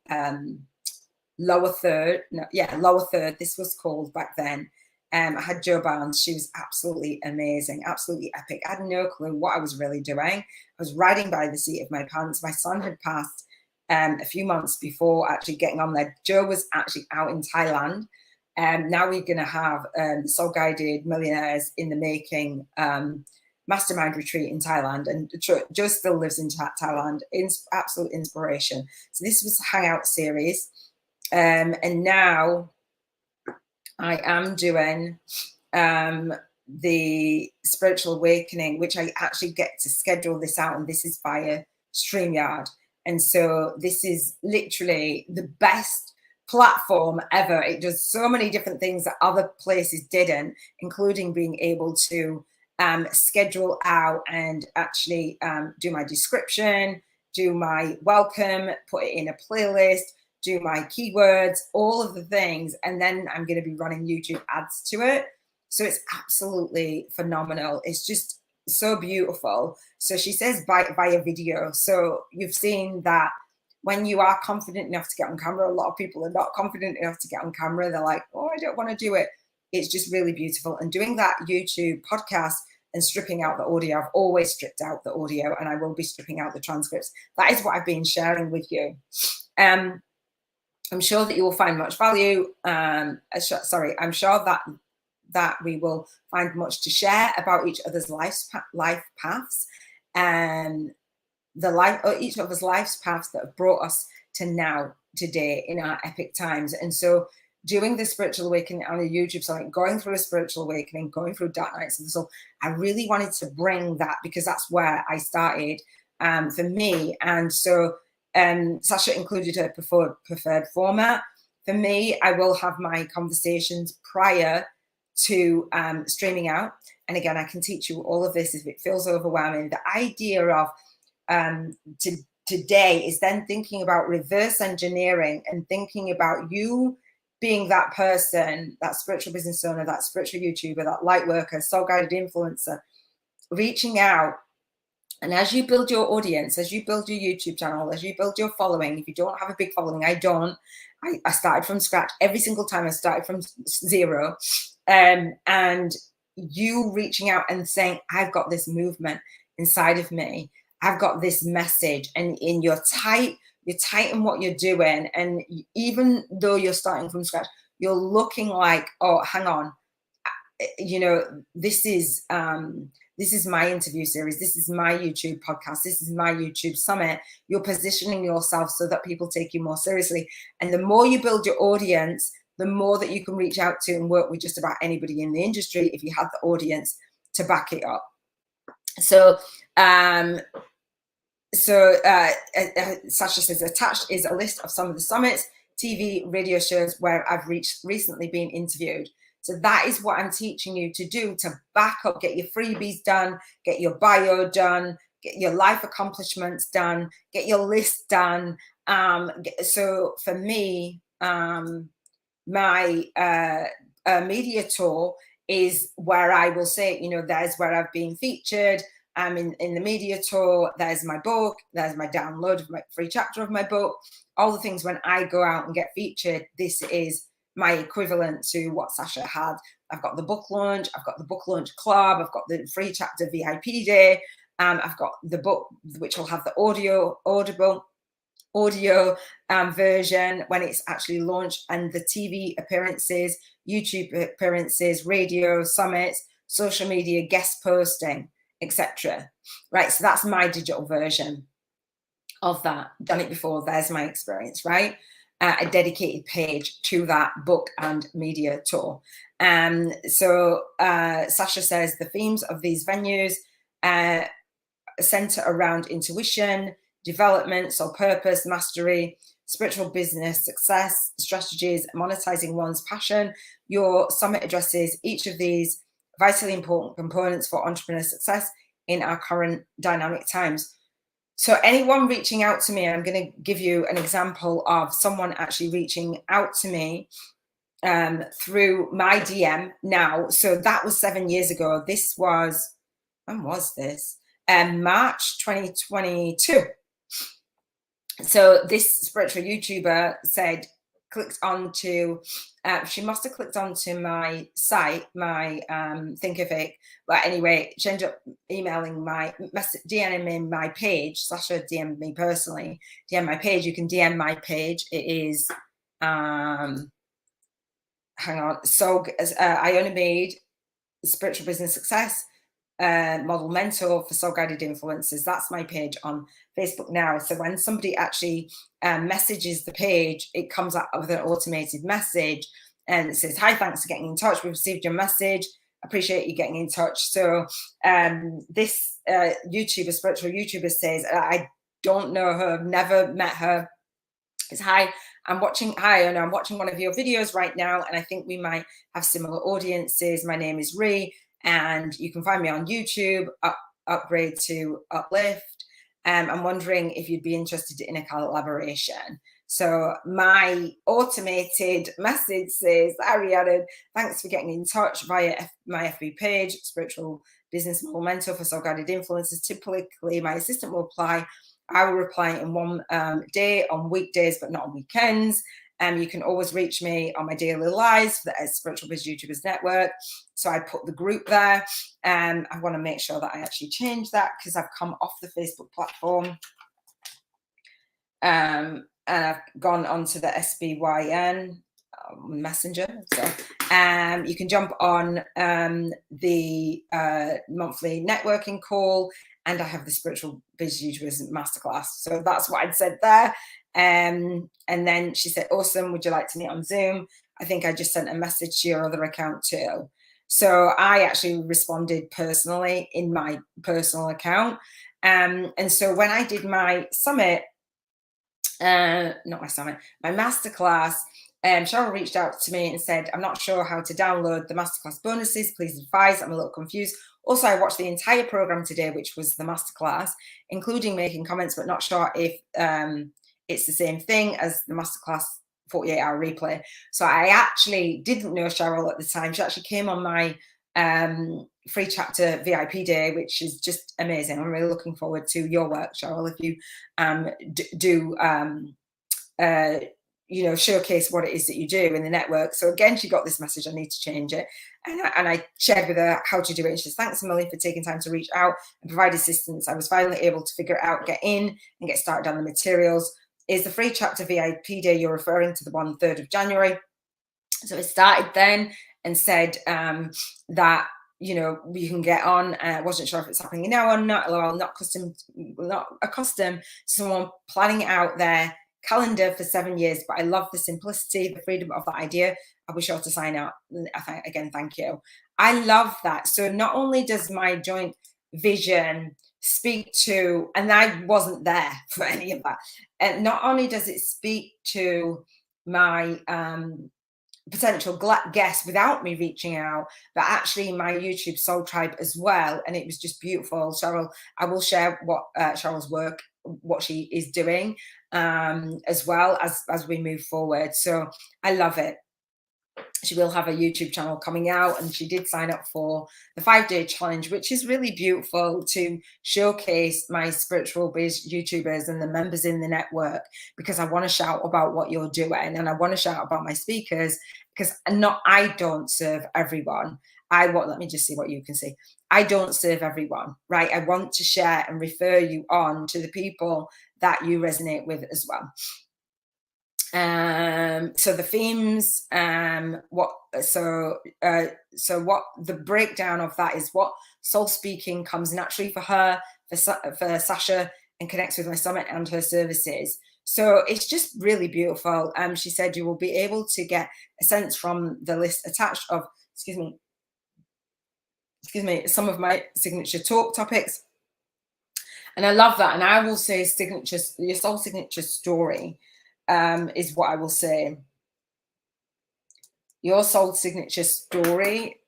lower third. This was called back then. I had Jo Barnes. She was absolutely amazing, absolutely epic. I had no clue what I was really doing. I was riding by the seat of my pants. My son had passed a few months before actually getting on there. Jo was actually out in Thailand. Now we're going to have Soul Guided Millionaires in the Making mastermind retreat in Thailand. And Jo still lives in Thailand. Absolute inspiration. So this was a Hangout series. And now I am doing the Spiritual Awakening, which I actually get to schedule this out, and this is via StreamYard. And so this is literally the best platform ever. It does so many different things that other places didn't, including being able to schedule out and actually do my description, do my welcome, put it in a playlist, do my keywords, all of the things. And then I'm going to be running YouTube ads to it. So it's absolutely phenomenal. It's just so beautiful. So she says via video. So you've seen that when you are confident enough to get on camera, a lot of people are not confident enough to get on camera. They're like, oh, I don't want to do it. It's just really beautiful. And doing that YouTube podcast and stripping out the audio, I've always stripped out the audio, and I will be stripping out the transcripts. That is what I've been sharing with you. I'm sure that you will find much value. I'm sure that we will find much to share about each other's life paths, and each other's life paths that have brought us to now, today, in our epic times. And so doing the Spiritual Awakening on the YouTube site, going through a Spiritual Awakening, going through Dark Nights of the Soul, I really wanted to bring that, because that's where I started for me. And so Sasha included her preferred format. For me, I will have my conversations prior to streaming out. And again, I can teach you all of this if it feels overwhelming. The idea of today is then thinking about reverse engineering and thinking about you being that person, that spiritual business owner, that spiritual YouTuber, that light worker, soul guided influencer, reaching out. And as you build your audience, as you build your YouTube channel, as you build your following, if you don't have a big following, I don't, I started from scratch. Every single time I started from zero. And you reaching out and saying, I've got this movement inside of me. I've got this message, and you're tight in what you're doing. And even though you're starting from scratch, you're looking like, oh, hang on, you know, this is my interview series. This is my YouTube podcast. This is my YouTube summit. You're positioning yourself so that people take you more seriously. And the more you build your audience, the more that you can reach out to and work with just about anybody in the industry if you have the audience to back it up. So, Sasha says, attached is a list of some of the summits, TV, radio shows where I've recently been interviewed. So that is what I'm teaching you to do, to back up, get your freebies done, get your bio done, get your life accomplishments done, get your list done. So for me, my media tour is where I will say, you know, there's where I've been featured. I'm in the media tour. There's my book. There's my download of my free chapter of my book. All the things when I go out and get featured, this is my equivalent to what Sasha had. I've got the book launch. I've got the book launch club. I've got the free chapter VIP day. I've got the book, which will have the audible version when it's actually launched, and the TV appearances, YouTube appearances, radio summits, social media guest posting, etc. Right, so that's my digital version of that. Done it before. There's my experience, right? A dedicated page to that book and media tour. So Sasha says the themes of these venues center around intuition, development, soul purpose, mastery, spiritual business success, strategies, monetizing one's passion. Your summit addresses each of these vitally important components for entrepreneur success in our current dynamic times. So anyone reaching out to me, I'm going to give you an example of someone actually reaching out to me through my DM now. So that was 7 years ago. This was, when was this? March 2022. So this spiritual YouTuber said, clicked onto, she must have clicked onto my site, my Thinkific. But anyway, she ended up emailing my message, DMing my page. Sasha DM'd me personally. DM my page. You can DM my page. It is, hang on. So Iona made spiritual business success. Model mentor for soul guided influencers. That's my page on Facebook now. So when somebody actually messages the page, it comes up with an automated message and it says, hi, thanks for getting in touch. We've received your message. Appreciate you getting in touch. So this YouTuber, spiritual YouTuber says, I don't know her, I've never met her. It's hi, I'm watching one of your videos right now, and I think we might have similar audiences. My name is Ree, and you can find me on YouTube, Upgrade to Uplift. I'm wondering if you'd be interested in a collaboration. So my automated message says, Ariana, thanks for getting in touch via my FB page, Spiritual Business Model Mentor for Soul Guided Influencers. Typically, my assistant will reply. I will reply in one day on weekdays, but not on weekends. You can always reach me on my daily lives for the Spiritual Biz YouTubers Network. So I put the group there. I want to make sure that I actually change that because I've come off the Facebook platform. And I've gone onto the SBYN Messenger. So you can jump on the monthly networking call, and I have the Spiritual Biz YouTubers Masterclass. So that's what I'd said there. And then she said, awesome, would you like to meet on Zoom? I think I just sent a message to your other account too. So I actually responded personally in my personal account. And so when I did my summit, not my summit, my masterclass, Cheryl reached out to me and said, I'm not sure how to download the masterclass bonuses. Please advise. I'm a little confused. Also, I watched the entire program today, which was the masterclass, including making comments, but not sure if it's the same thing as the masterclass 48-hour replay. So I actually didn't know Cheryl at the time. She actually came on my free chapter VIP day, which is just amazing. I'm really looking forward to your work, Cheryl. If you you know, showcase what it is that you do in the network. So again, she got this message, I need to change it. And I shared with her how to do it. And she says, thanks a million for taking time to reach out and provide assistance. I was finally able to figure it out, get in and get started on the materials. Is the free chapter VIP day you're referring to the one 3rd of January? So it started then and said that, you know, you can get on. I wasn't sure if it's happening now or not. Well, not accustomed to someone planning out their calendar for 7 years, but I love the simplicity, the freedom of that idea. I'll be sure to sign up. Again, thank you. I love that. So not only does my joint vision speak to, and I wasn't there for any of that, and not only does it speak to my potential guests without me reaching out, but actually my YouTube Soul Tribe as well. And it was just beautiful. Cheryl, I will share what Cheryl's work, what she is doing as well as we move forward. So I love it. She will have a YouTube channel coming out, and she did sign up for the 5-day challenge, which is really beautiful to showcase my spiritual biz YouTubers and the members in the network, because I want to shout about what you're doing, and I want to shout about my speakers, because I don't serve everyone. Let me just see what you can see. I don't serve everyone, right? I want to share and refer you on to the people that you resonate with as well. So the themes, what the breakdown of that is what soul speaking comes naturally for her, for Sasha, and connects with my summit and her services. So it's just really beautiful. She said you will be able to get a sense from the list attached of, excuse me, some of my signature talk topics. And I love that. And I will say your soul signature story is what I will say. Your soul signature story,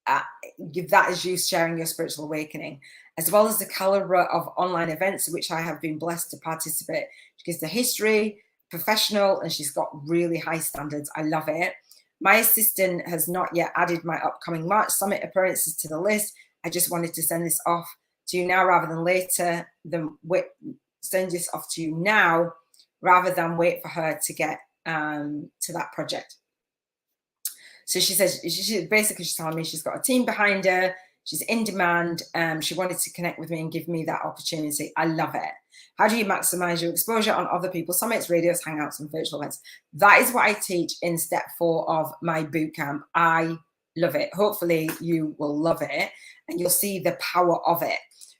that is you sharing your spiritual awakening, as well as the caliber of online events which I have been blessed to participate. She gives the history, professional, and she's got really high standards. I love it. My assistant has not yet added my upcoming March Summit appearances to the list. I just wanted to send this off to you now rather than later. Send this off to you now rather than wait for her to get to that project. So she says, she's telling me she's got a team behind her. She's in demand. She wanted to connect with me and give me that opportunity. I love it. How do you maximize your exposure on other people's summits, radios, hangouts, and virtual events? That is what I teach in step 4 of my bootcamp. I love it. Hopefully you will love it and you'll see the power of it.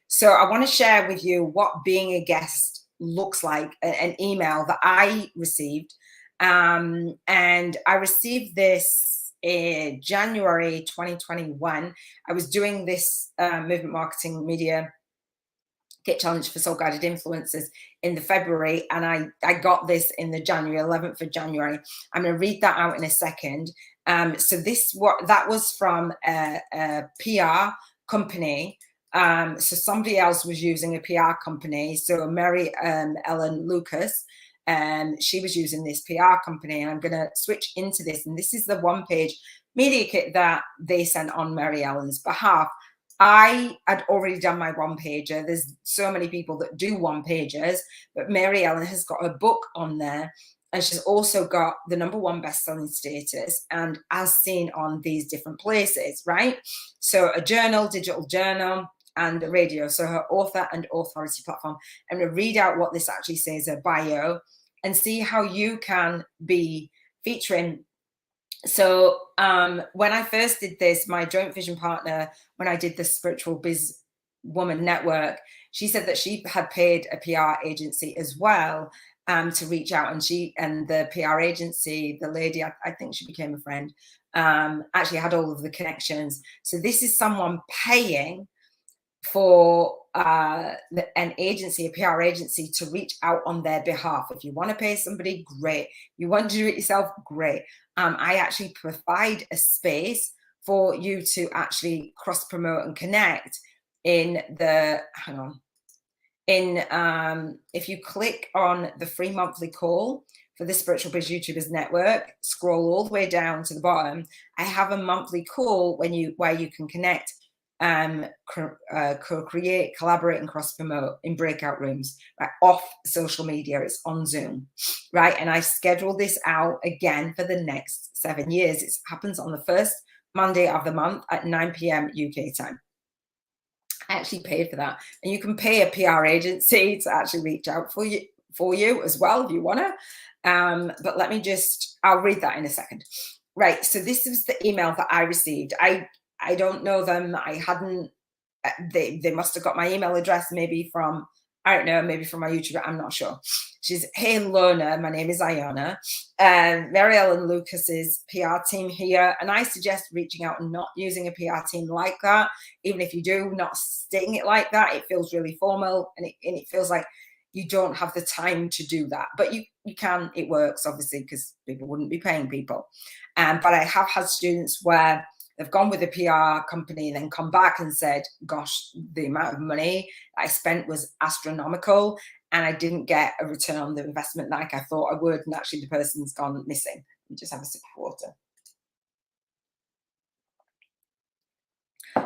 So I want to share with you what being a guest looks like, an email that I received. And I received this in January 2021. I was doing this movement marketing media kit challenge for soul guided influencers in the February, and I got this in the January 11th of January. I'm going to read that out in a second. So that was from a PR company. So somebody else was using a PR company. So Mary Ellen Lucas, she was using this PR company, and I'm going to switch into this. And this is the 1-page media kit that they sent on Mary Ellen's behalf. I had already done my 1-pager. There's so many people that do 1-pagers, but Mary Ellen has got a book on there, and she's also got the #1 best-selling status, and as seen on these different places, right? So a journal, digital journal, and the radio. So her author and authority platform. I'm going to read out what this actually says, her bio, and see how you can be featuring. So when I first did this, my joint vision partner, when I did the Spiritual Biz Woman Network, she said that she had paid a PR agency as well to reach out, and the PR agency, the lady, I think she became a friend, actually had all of the connections. So this is someone paying for an agency, a PR agency, to reach out on their behalf. If you want to pay somebody, great. You want to do it yourself, great. I actually provide a space for you to actually cross promote and connect in the, if you click on the free monthly call for the Spiritual Biz YouTubers Network, scroll all the way down to the bottom. I have a monthly call where you can connect co-create, collaborate, and cross-promote in breakout rooms, right, off social media. It's on Zoom, right? And I schedule this out again for the next 7 years. It happens on the first Monday of the month at 9 p.m. UK time. I actually paid for that, and you can pay a PR agency to actually reach out for you as well if you want to. But let me I'll read that in a second. Right, so this is the email that I received. I don't know them. I hadn't. They must have got my email address maybe from, I don't know, maybe from my YouTube. I'm not sure. She's, hey Lorna, my name is Iona. Mary Ellen Lucas's PR team here, and I suggest reaching out and not using a PR team like that. Even if you do, not stating it like that. It feels really formal, and it feels like you don't have the time to do that. But you can. It works obviously because people wouldn't be paying people. But I have had students where they've gone with a PR company and then come back and said, gosh, the amount of money I spent was astronomical and I didn't get a return on the investment like I thought I would. And actually the person's gone missing. You just have a sip of water.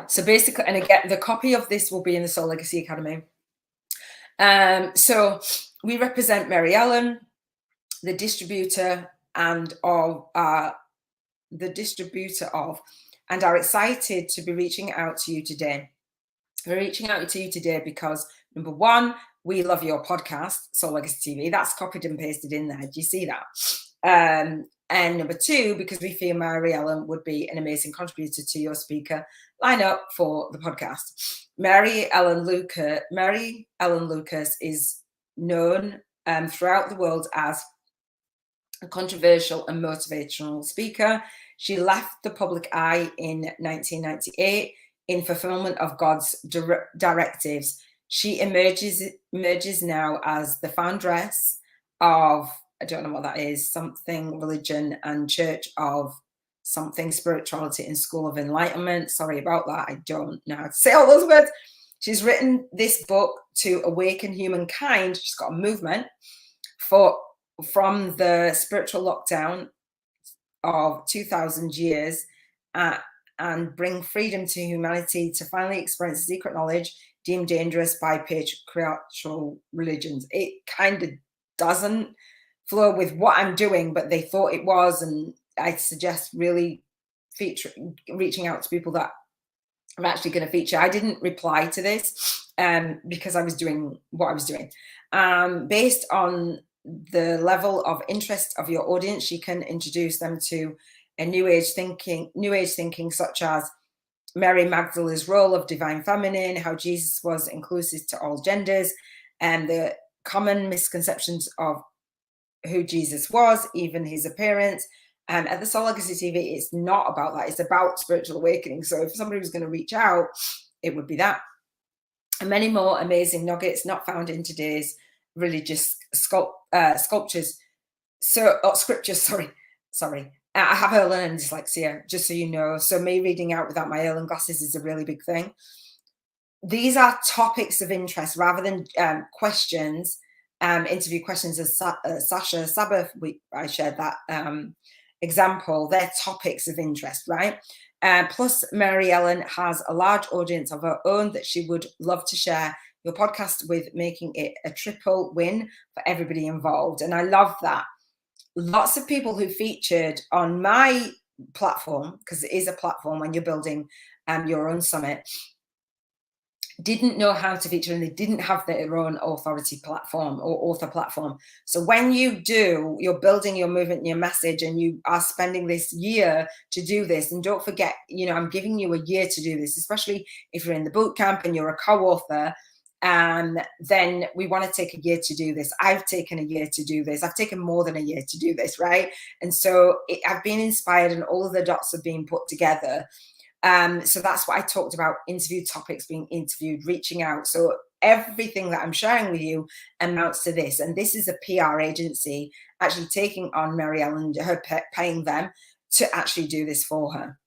So basically, and again, the copy of this will be in the Soul Legacy Academy. So we represent Mary Ellen, the distributor and and are excited to be reaching out to you today. We're reaching out to you today because, number one, we love your podcast, SoulLegacyTV. That's copied and pasted in there. Do you see that? And number two, because we feel Mary Ellen would be an amazing contributor to your speaker lineup for the podcast. Mary Ellen Lucas is known throughout the world as a controversial and motivational speaker. She left the public eye in 1998 in fulfillment of God's directives. She emerges now as the foundress of, I don't know what that is, something religion and church of something spirituality and school of enlightenment. Sorry about that. I don't know how to say all those words. She's written this book to awaken humankind. She's got a movement from the spiritual lockdown of 2,000 years and bring freedom to humanity to finally experience secret knowledge deemed dangerous by patriarchal religions. It kind of doesn't flow with what I'm doing, but they thought it was, and I suggest really reaching out to people that I'm actually going to feature. I didn't reply to this because I was doing what I was doing. Based on the level of interest of your audience, you can introduce them to a new age thinking such as Mary Magdalene's role of divine feminine, how Jesus was inclusive to all genders, and the common misconceptions of who Jesus was, even his appearance. And at the Soul Legacy TV, it's not about that. It's about spiritual awakening. So if somebody was going to reach out, it would be that. And many more amazing nuggets not found in today's religious scriptures. Sorry. I have Erlen and dyslexia, just so you know. So me reading out without my Erlen glasses is a really big thing. These are topics of interest rather than questions, interview questions, as Sasha Sabbath, I shared that example. They're topics of interest, right? Plus, Mary Ellen has a large audience of her own that she would love to share your podcast with, making it a triple win for everybody involved. And I love that. Lots of people who featured on my platform, because it is a platform when you're building your own summit, didn't know how to feature, and they didn't have their own authority platform or author platform. So when you're building your movement, your message, and you are spending this year to do this, and don't forget, I'm giving you a year to do this, especially if you're in the boot camp and you're a co-author, then we want to take a year to do this. I've taken a year to do this. I've taken more than a year to do this, right? And so I've been inspired, and all of the dots have been put together. So that's what I talked about, interview topics, being interviewed, reaching out. So everything that I'm sharing with you amounts to this. And this is a PR agency actually taking on Mary Ellen, her paying them to actually do this for her.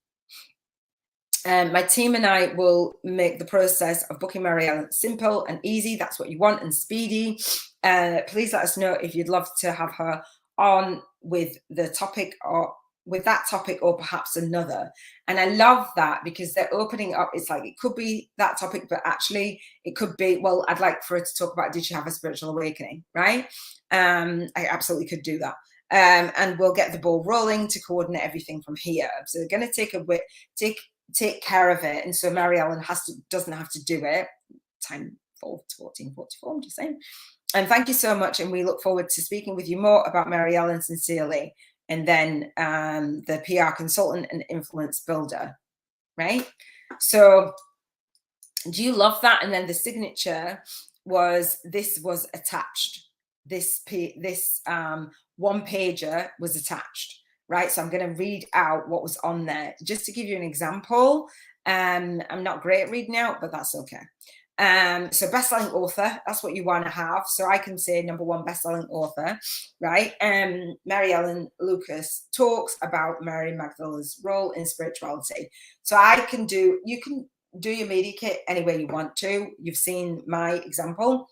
My team and I will make the process of booking Mary Ellen simple and easy. That's what you want, and speedy. Please let us know if you'd love to have her on with the topic or with that topic or perhaps another. And I love that because they're opening up. It's like, it could be that topic, but actually it could be, well, I'd like for her to talk about, did she have a spiritual awakening, right? I absolutely could do that. And we'll get the ball rolling to coordinate everything from here. So they're going to take care of it. And so Mary Ellen doesn't have to do it. Time 14:44, I'm just saying. And thank you so much. And we look forward to speaking with you more about Mary Ellen sincerely. And then the PR consultant and influence builder, right? So do you love that? And then the signature was attached. This one pager was attached, right? So I'm going to read out what was on there just to give you an example. I'm not great at reading out, but that's okay. So best-selling author, that's what you want to have. So I can say number one best-selling author, right? Mary Ellen Lucas talks about Mary Magdalene's role in spirituality. So you can do your media kit any way you want to. You've seen my example.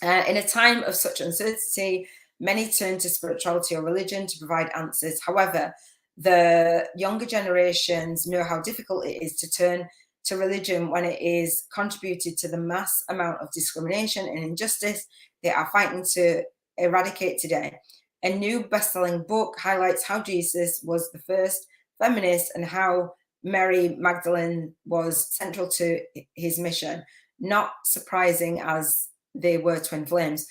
In a time of such uncertainty, many turn to spirituality or religion to provide answers. However, the younger generations know how difficult it is to turn to religion when it is contributed to the mass amount of discrimination and injustice they are fighting to eradicate today. A new best-selling book highlights how Jesus was the first feminist and how Mary Magdalene was central to his mission. Not surprising, as they were twin flames.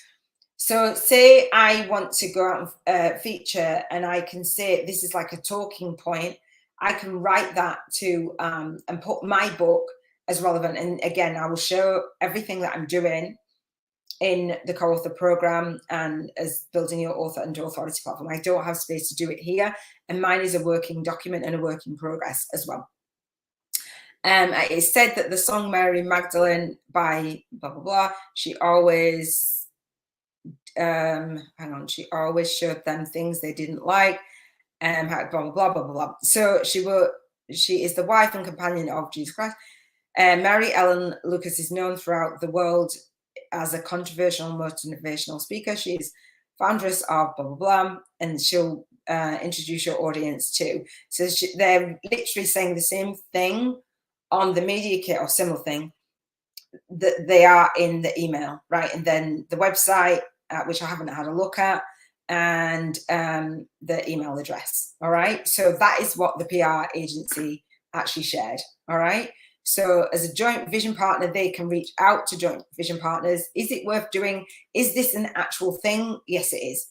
So say I want to go out and feature, and I can say this is like a talking point. I can write that to and put my book as relevant. And again, I will show everything that I'm doing in the co-author program and as building your author under authority platform. I don't have space to do it here. And mine is a working document and a work in progress as well. It said that the song Mary Magdalene by blah, blah, blah, she always, she always showed them things they didn't like. Blah, blah, blah, blah, blah. So she is the wife and companion of Jesus Christ. Mary Ellen Lucas is known throughout the world as a controversial motivational speaker. She is foundress of blah, blah, blah, and she'll introduce your audience too. So they're literally saying the same thing on the media kit or similar thing that they are in the email, right? And then the website, which I haven't had a look at, and the email address. All right. So that is what the PR agency actually shared. All right. So as a joint vision partner, they can reach out to joint vision partners. Is it worth doing? Is this an actual thing? Yes, it is.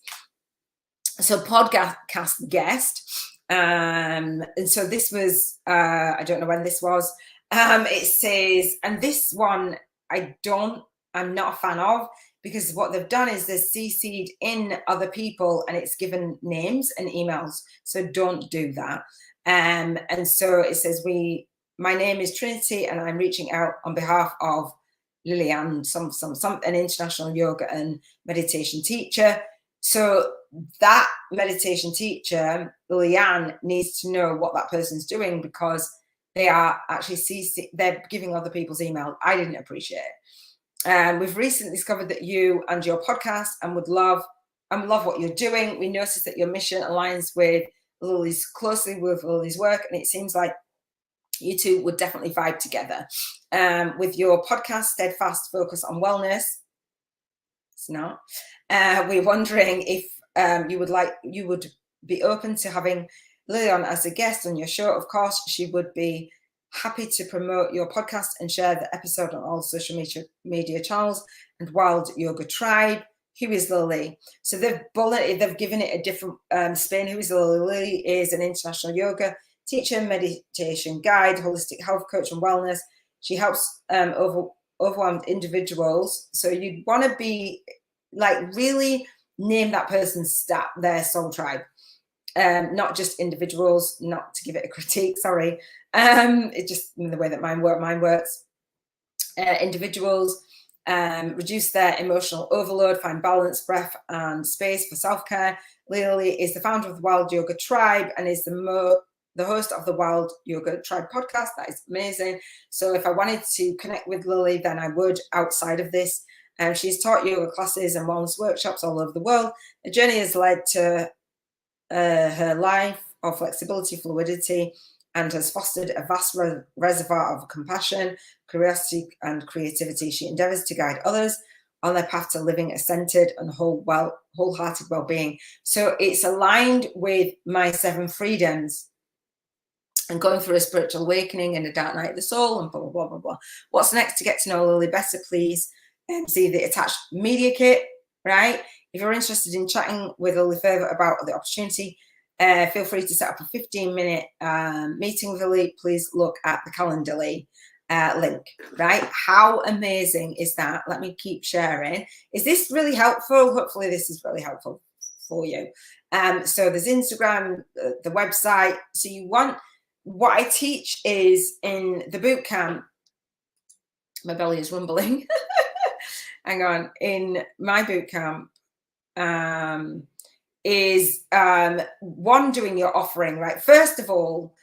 So podcast guest. And so this was, I don't know when this was. It says, and this one I'm not a fan of, because what they've done is they've CC'd in other people and it's given names and emails. So don't do that. And so it says, my name is Trinity and I'm reaching out on behalf of Lillian, an international yoga and meditation teacher. So that meditation teacher, Lillian, needs to know what that person's doing, because they are actually they're giving other people's email. I didn't appreciate it. We've recently discovered that you and your podcast and love what you're doing. We noticed that your mission aligns closely with Lily's work, and it seems like you two would definitely vibe together. With your podcast, Steadfast Focus on Wellness. It's not. We're wondering if you would be open to having Lillian as a guest on your show. Of course, she would be happy to promote your podcast and share the episode on all social media channels and Wild Yoga Tribe. Who is Lily? So they've given it a different spin. Who is Lily? Lily is an international yoga teacher, meditation guide, holistic health coach and wellness. She helps overwhelmed individuals. So you'd want to be like really name that person's their soul tribe. Not just individuals, not to give it a critique, sorry. It's just the way that mine works. Individuals reduce their emotional overload, find balance, breath, and space for self-care. Lily is the founder of the Wild Yoga Tribe and is the host of the Wild Yoga Tribe podcast. That is amazing. So if I wanted to connect with Lily, then I would outside of this. She's taught yoga classes and wellness workshops all over the world. The journey has led to her life of flexibility, fluidity, and has fostered a vast reservoir of compassion, curiosity, and creativity. She endeavors to guide others on their path to living a centered and wholehearted well-being. So it's aligned with my 7 freedoms and going through a spiritual awakening and a dark night of the soul and blah, blah, blah, blah, blah. What's next? To get to know Lily better, please see the attached media kit, right? If you're interested in chatting with Lily further about the opportunity, feel free to set up a 15-minute meeting with Lily. Please look at the Calendly link, right? How amazing is that? Let me keep sharing. Is this really helpful? Hopefully this is really helpful for you. So there's Instagram, the website. So you want, what I teach is in the boot camp, my belly is rumbling. Hang on. In my boot camp, is one, doing your offering, right? First of all,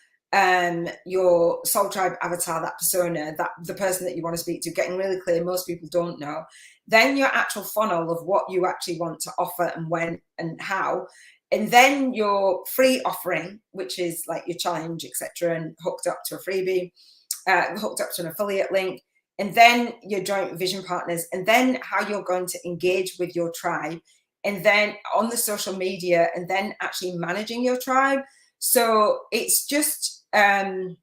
your soul tribe avatar, that persona, that the person that you want to speak to, getting really clear. Most people don't know. Then your actual funnel of what you actually want to offer and when and how. And then your free offering, which is like your challenge, etc., and hooked up to a freebie, hooked up to an affiliate link. And then your joint vision partners, and then how you're going to engage with your tribe, and then on the social media, and then actually managing your tribe. So it's just, I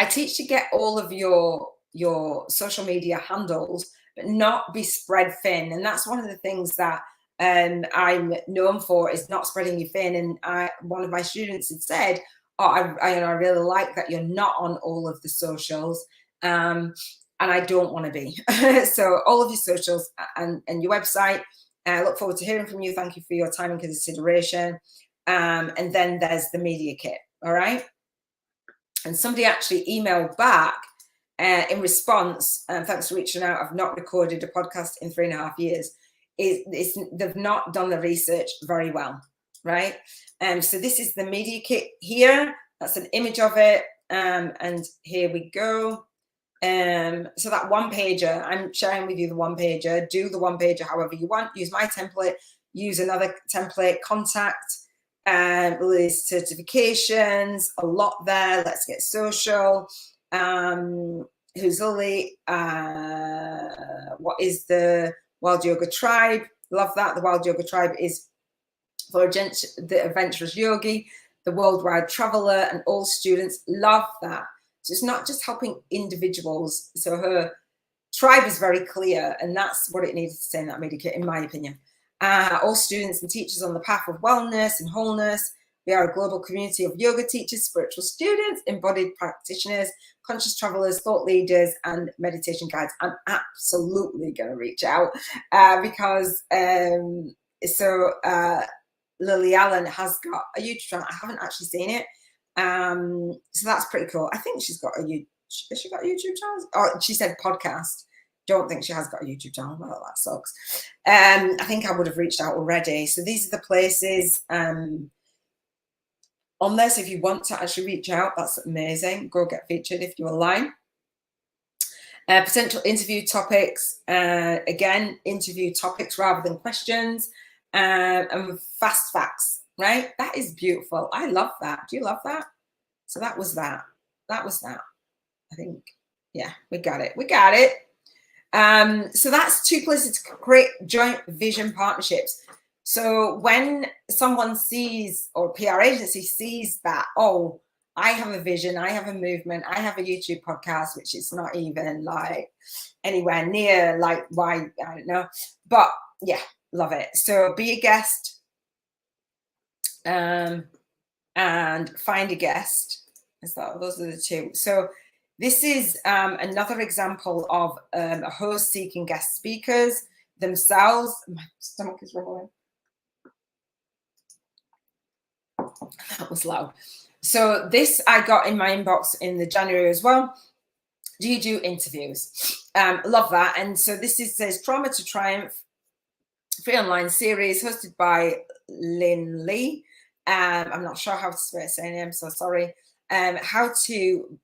teach to get all of your social media handles, but not be spread thin. And that's one of the things that I'm known for, is not spreading you thin. And one of my students had said, oh, I really like that you're not on all of the socials. And I don't want to be. So all of your socials and your website. I look forward to hearing from you. Thank you for your time and consideration. And then there's the media kit. All right. And somebody actually emailed back in response, thanks for reaching out. I've not recorded a podcast in 3.5 years. They've not done the research very well. Right. So this is the media kit here. That's an image of it. And here we go. So that one pager, I'm sharing with you the one pager. Do the one pager however you want. Use my template, use another template, contact, Lily's certifications, a lot there. Let's get social. Who's Lily? What is the Wild Yoga Tribe? Love that. The Wild Yoga Tribe is for the adventurous yogi, the worldwide traveler, and all students. Love that. So it's not just helping individuals. So her tribe is very clear, and that's what it needed to say in that media kit, in my opinion. All students and teachers on the path of wellness and wholeness. We are a global community of yoga teachers, spiritual students, embodied practitioners, conscious travelers, thought leaders, and meditation guides. I'm absolutely going to reach out because Lily Allen has got a YouTube channel. I haven't actually seen it. So that's pretty cool. I think she's got a has she got a YouTube channel? Oh, she said podcast. Don't think she has got a YouTube channel. Well, that sucks. I think I would have reached out already. So these are the places on there. So if you want to actually reach out, that's amazing. Go get featured if you align. Potential interview topics. Again, interview topics rather than questions. And fast facts. Right? That is beautiful. I love that. Do you love that? So that was that. That was that. I think, yeah, we got it. We got it. So that's 2 places to create joint vision partnerships. So when someone sees, or PR agency sees that, oh, I have a vision, I have a movement, I have a YouTube podcast, which is not even like anywhere near like why, I don't know. But yeah, love it. So be a guest. And find a guest. Those are the 2. So this is another example of a host seeking guest speakers themselves. My stomach is rumbling. That was loud. So this I got in my inbox in the January as well. Do you do interviews? Love that. And so this says Trauma to Triumph, free online series hosted by Lynn Lee. I'm not sure how to say her name, so sorry. How to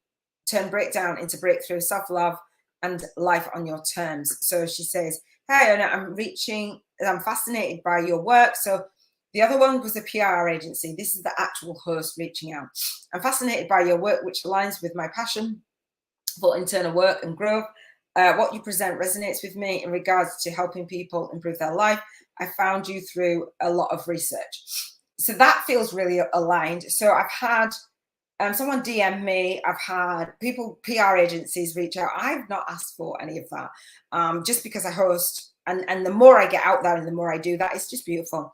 turn breakdown into breakthrough, self-love, and life on your terms. So she says, "Hi, Iona, I'm fascinated by your work. So The other one was a PR agency. This is the actual host reaching out. I'm fascinated by your work, which aligns with my passion for internal work and growth. What you present resonates with me in regards to helping people improve their life. I found you through a lot of research. So that feels really aligned. So I've had someone DM me. I've had people, PR agencies reach out. I've not asked for any of that, just because I host. And the more I get out there and the more I do that, it's just beautiful.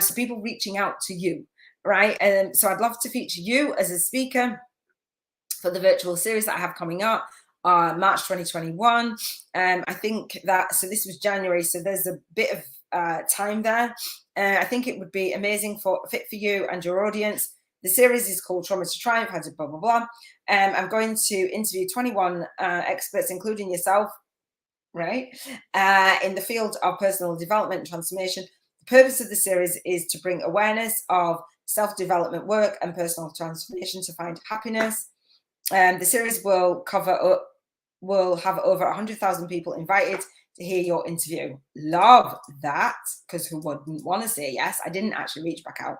So people reaching out to you, right? And so I'd love to feature you as a speaker for the virtual series that I have coming up, March 2021. I think that, so this was January, so there's a bit of time there. I think it would be amazing fit for you and your audience. The series is called Trauma to Triumph, how to blah, blah, blah. I'm going to interview 21 experts, including yourself, right, in the field of personal development and transformation. The purpose of the series is to bring awareness of self-development work and personal transformation to find happiness. The series will have over 100,000 people invited to hear your interview. Love that, because who wouldn't want to say yes? I didn't actually reach back out.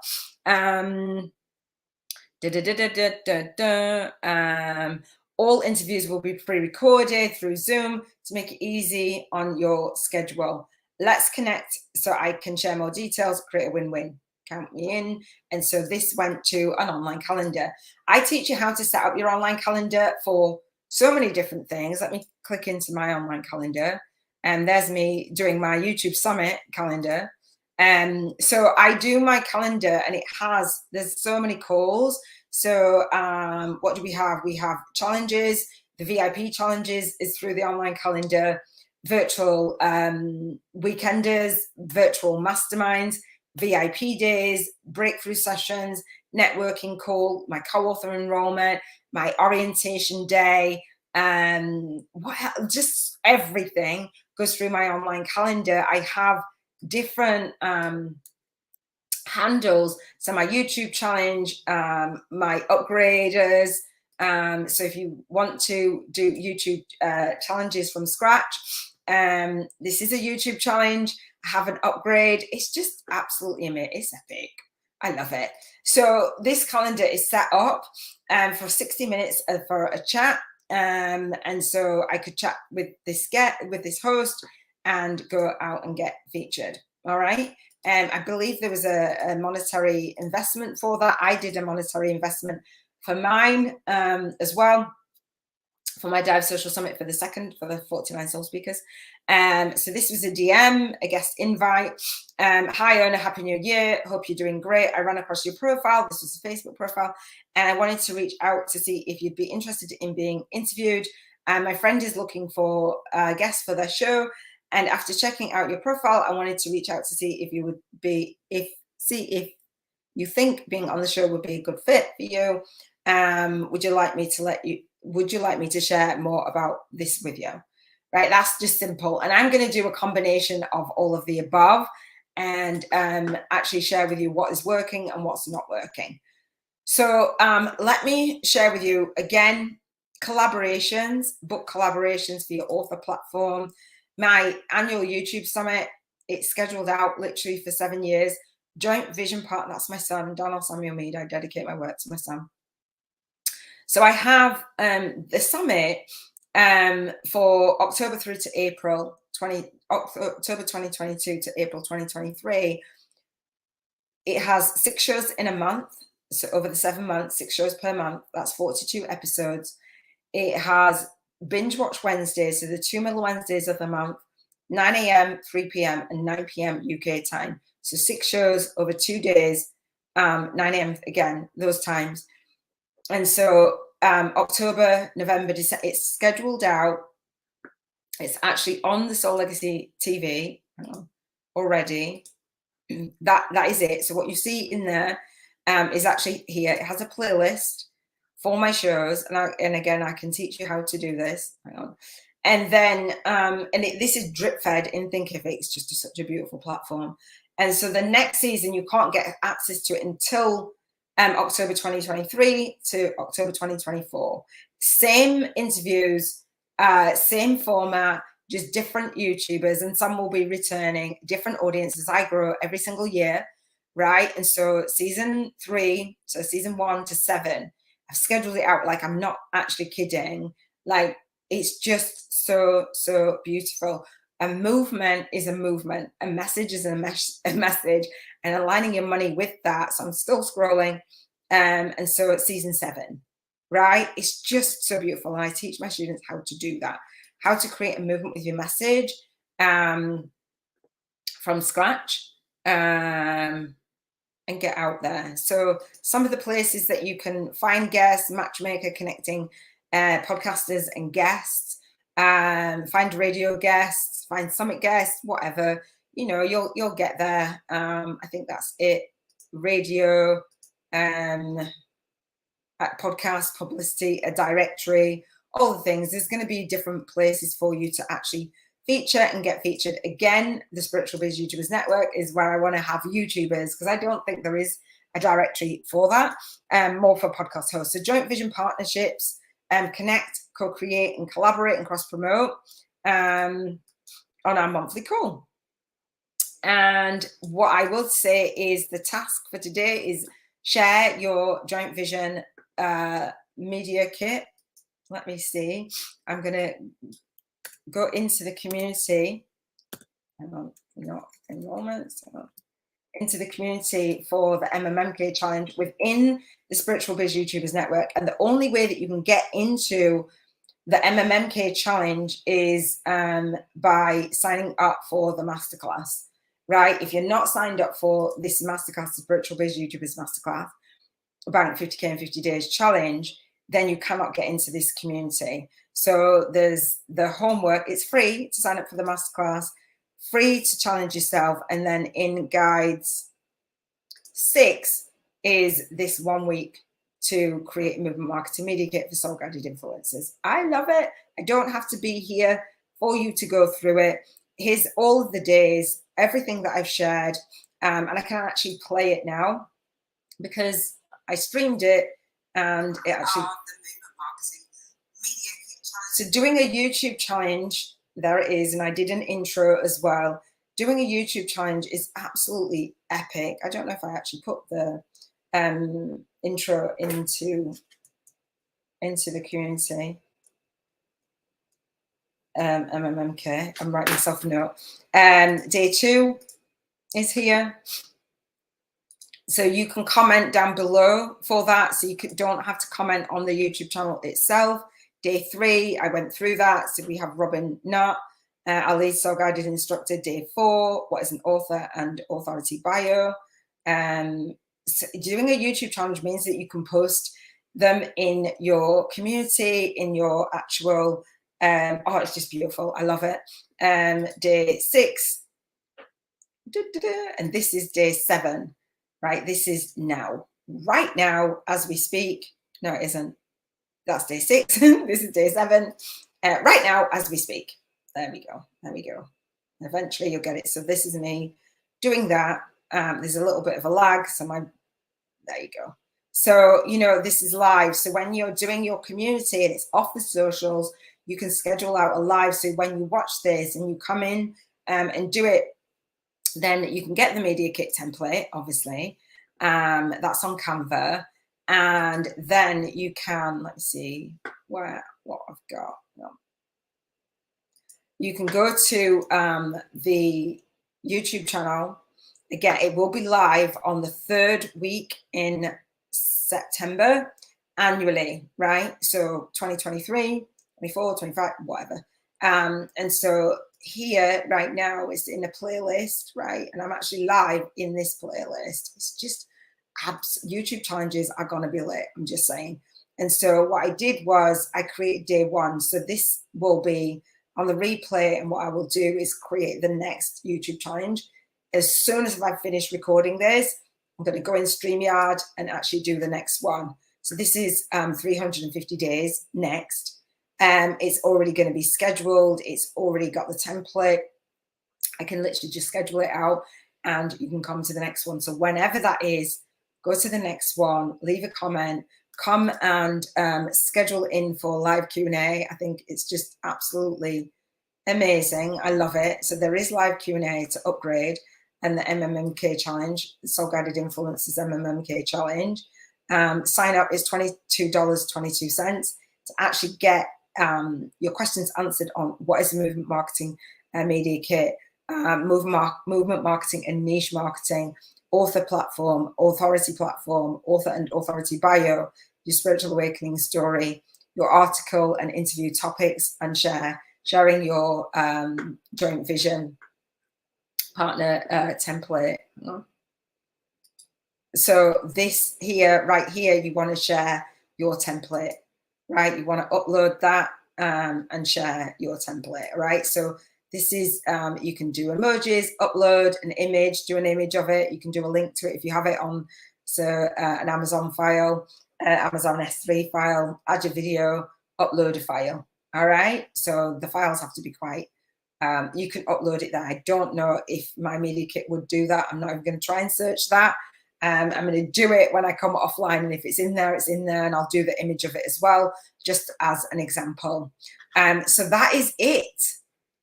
All interviews will be pre-recorded through Zoom to make it easy on your schedule. Let's connect so I can share more details, create a win-win. Count me in. And so this went to an online calendar. I teach you how to set up your online calendar for so many different things. Let me click into my online calendar. And there's me doing my YouTube Summit calendar. So I do my calendar, and there's so many calls. So what do we have? We have challenges. The VIP challenges is through the online calendar, virtual weekenders, virtual masterminds, VIP days, breakthrough sessions, networking call, my co-author enrollment, my orientation day, just everything goes through my online calendar. I have different handles. So my YouTube challenge, my upgraders. So if you want to do YouTube challenges from scratch, this is a YouTube challenge. I have an upgrade. It's just absolutely amazing. It's epic. I love it. So this calendar is set up for 60 minutes for a chat. And so I could chat with this host and go out and get featured. All right. I believe there was a monetary investment for that. I did a monetary investment for mine as well, for my Dive Social Summit for the 49 Soul Speakers. So this was a DM, a guest invite. Hi, Iona, Happy New Year. Hope you're doing great. I ran across your profile. This was a Facebook profile. And I wanted to reach out to see if you'd be interested in being interviewed. My friend is looking for a guest for their show. And after checking out your profile, I wanted to reach out to see if if you think being on the show would be a good fit for you. Would you like me to share more about this with you? Right, that's just simple. And I'm going to do a combination of all of the above and actually share with you what is working and what's not working. So let me share with you again, book collaborations for your author platform. My annual YouTube summit, it's scheduled out literally for 7 years. Joint vision partner, that's my son, Donald Samuel Mead. I dedicate my work to my son. So I have the summit for October through to October 2022 to April 2023. It has 6 shows in a month. So over the 7 months, 6 shows per month. That's 42 episodes. It has binge watch Wednesdays, so the 2 middle Wednesdays of the month, 9 a.m., 3 p.m., and 9 p.m. UK time. So 6 shows over 2 days, 9 a.m. again, those times. And so October, November, December, it's scheduled out. It's actually on the Soul Legacy TV already. That is it. So what you see in there is actually here. It has a playlist for my shows, and again, I can teach you how to do this. Hang on. And then this is drip fed in Thinkific. It's just such a beautiful platform. And so the next season, you can't get access to it until October 2023 to October 2024. Same interviews, same format, just different YouTubers, and some will be returning, different audiences. I grow every single year. right? And so season 3, so season 1 to 7, I've scheduled it out. Like, I'm not actually kidding. Like, it's just so, so beautiful. A movement is a movement. A message is a message, and aligning your money with that. So I'm still scrolling. And so it's season 7, right? It's just so beautiful. And I teach my students how to do that, how to create a movement with your message from scratch. And get out there. So some of the places that you can find guests, Matchmaker connecting podcasters and guests, find radio guests, find summit guests, whatever, you know, you'll get there. I think that's it. Radio, podcast, publicity, a directory, all the things. There's going to be different places for you to actually feature and get featured. Again, the Spiritual Biz YouTubers Network is where I want to have YouTubers, because I don't think there is a directory for that, more for podcast hosts. So joint vision partnerships, connect, co-create and collaborate and cross-promote on our monthly call. And what I will say is the task for today is share your joint vision media kit. Let me see. I'm going to go into the community. Hang on, not enrollments. Into the community for the MMMK challenge within the Spiritual Biz YouTubers Network. And the only way that you can get into the MMMK challenge is by signing up for the masterclass, right? If you're not signed up for this masterclass, the Spiritual Biz YouTubers Masterclass, Bank 50K in 50 days challenge, then you cannot get into this community. So there's the homework. It's free to sign up for the masterclass, free to challenge yourself. And then in guides 6 is this 1 week to create a movement marketing media kit for soul guided influencers. I love it. I don't have to be here for you to go through it. Here's all of the days, everything that I've shared. And I can actually play it now because I streamed it and it actually. So doing a YouTube challenge, there it is, and I did an intro as well. Doing a YouTube challenge is absolutely epic. I don't know if I actually put the intro into the community. MMMK, I'm writing myself a note. Day 2 is here. So you can comment down below for that. So you don't have to comment on the YouTube channel itself. Day 3, I went through that. So we have Robin Nutt, our lead soul guided instructor. Day 4, what is an author and authority bio. So doing a YouTube challenge means that you can post them in your community, in your actual, oh, it's just beautiful. I love it. Day 6, and this is day 7, right? This is now, right now, as we speak. No, it isn't. That's day 6. This is day 7. Right now, as we speak. There we go. There we go. Eventually you'll get it. So this is me doing that. There's a little bit of a lag. So there you go. So, you know, this is live. So when you're doing your community and it's off the socials, you can schedule out a live. So when you watch this and you come in and do it, then you can get the media kit template, obviously. That's on Canva. And then you can, let's see what I've got. No. You can go to the YouTube channel. Again, it will be live on the 3rd week in September annually, right? So 2023, 24, 25, whatever. And so here right now is in a playlist, right? And I'm actually live in this playlist. It's just YouTube challenges are going to be lit, I'm just saying. And so what I did was I created day 1. So this will be on the replay. And what I will do is create the next YouTube challenge. As soon as I've finished recording this, I'm going to go in StreamYard and actually do the next one. So this is 350 days next. It's already going to be scheduled. It's already got the template. I can literally just schedule it out and you can come to the next one. So whenever that is, go to the next one, leave a comment, come and schedule in for live Q&A. I think it's just absolutely amazing. I love it. So there is live Q&A to upgrade. and the MMMK challenge, Soul Guided Influencers MMMK challenge. Sign up is $22.22 to actually get your questions answered on what is movement marketing media kit, movement marketing and niche marketing, author platform, authority platform, author and authority bio, your spiritual awakening story, your article and interview topics, and sharing your joint vision partner template. So this here, right here, you want to share your template, right? You want to upload that and share your template, right? So this is, you can do emojis, upload an image, do an image of it. You can do a link to it if you have it on an Amazon file, Amazon S3 file, add your video, upload a file. All right. So the files have to be quite, you can upload it there. I don't know if my media kit would do that. I'm not even going to try and search that. I'm going to do it when I come offline, and if it's in there, it's in there, and I'll do the image of it as well, just as an example. So that is it.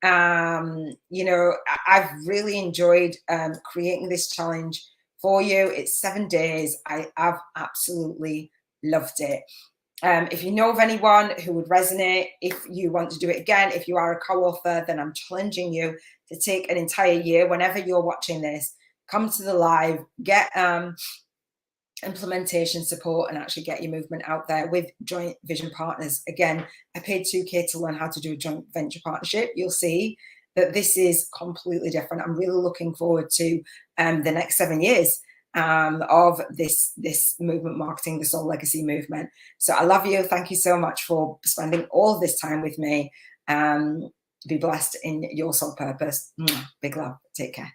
You know, I've really enjoyed creating this challenge for you. It's 7 days. I've absolutely loved it. If you know of anyone who would resonate, if you want to do it again, if you are a co-author, then I'm challenging you to take an entire year, whenever you're watching this, come to the live, get implementation support, and actually get your movement out there with joint vision partners. Again, I paid $2K to learn how to do a joint venture partnership. You'll see that this is completely different. I'm really looking forward to the next 7 years of this movement marketing, the Soul Legacy movement. So I love you. Thank you so much for spending all this time with me. Be blessed in your soul purpose. Big love. Take care.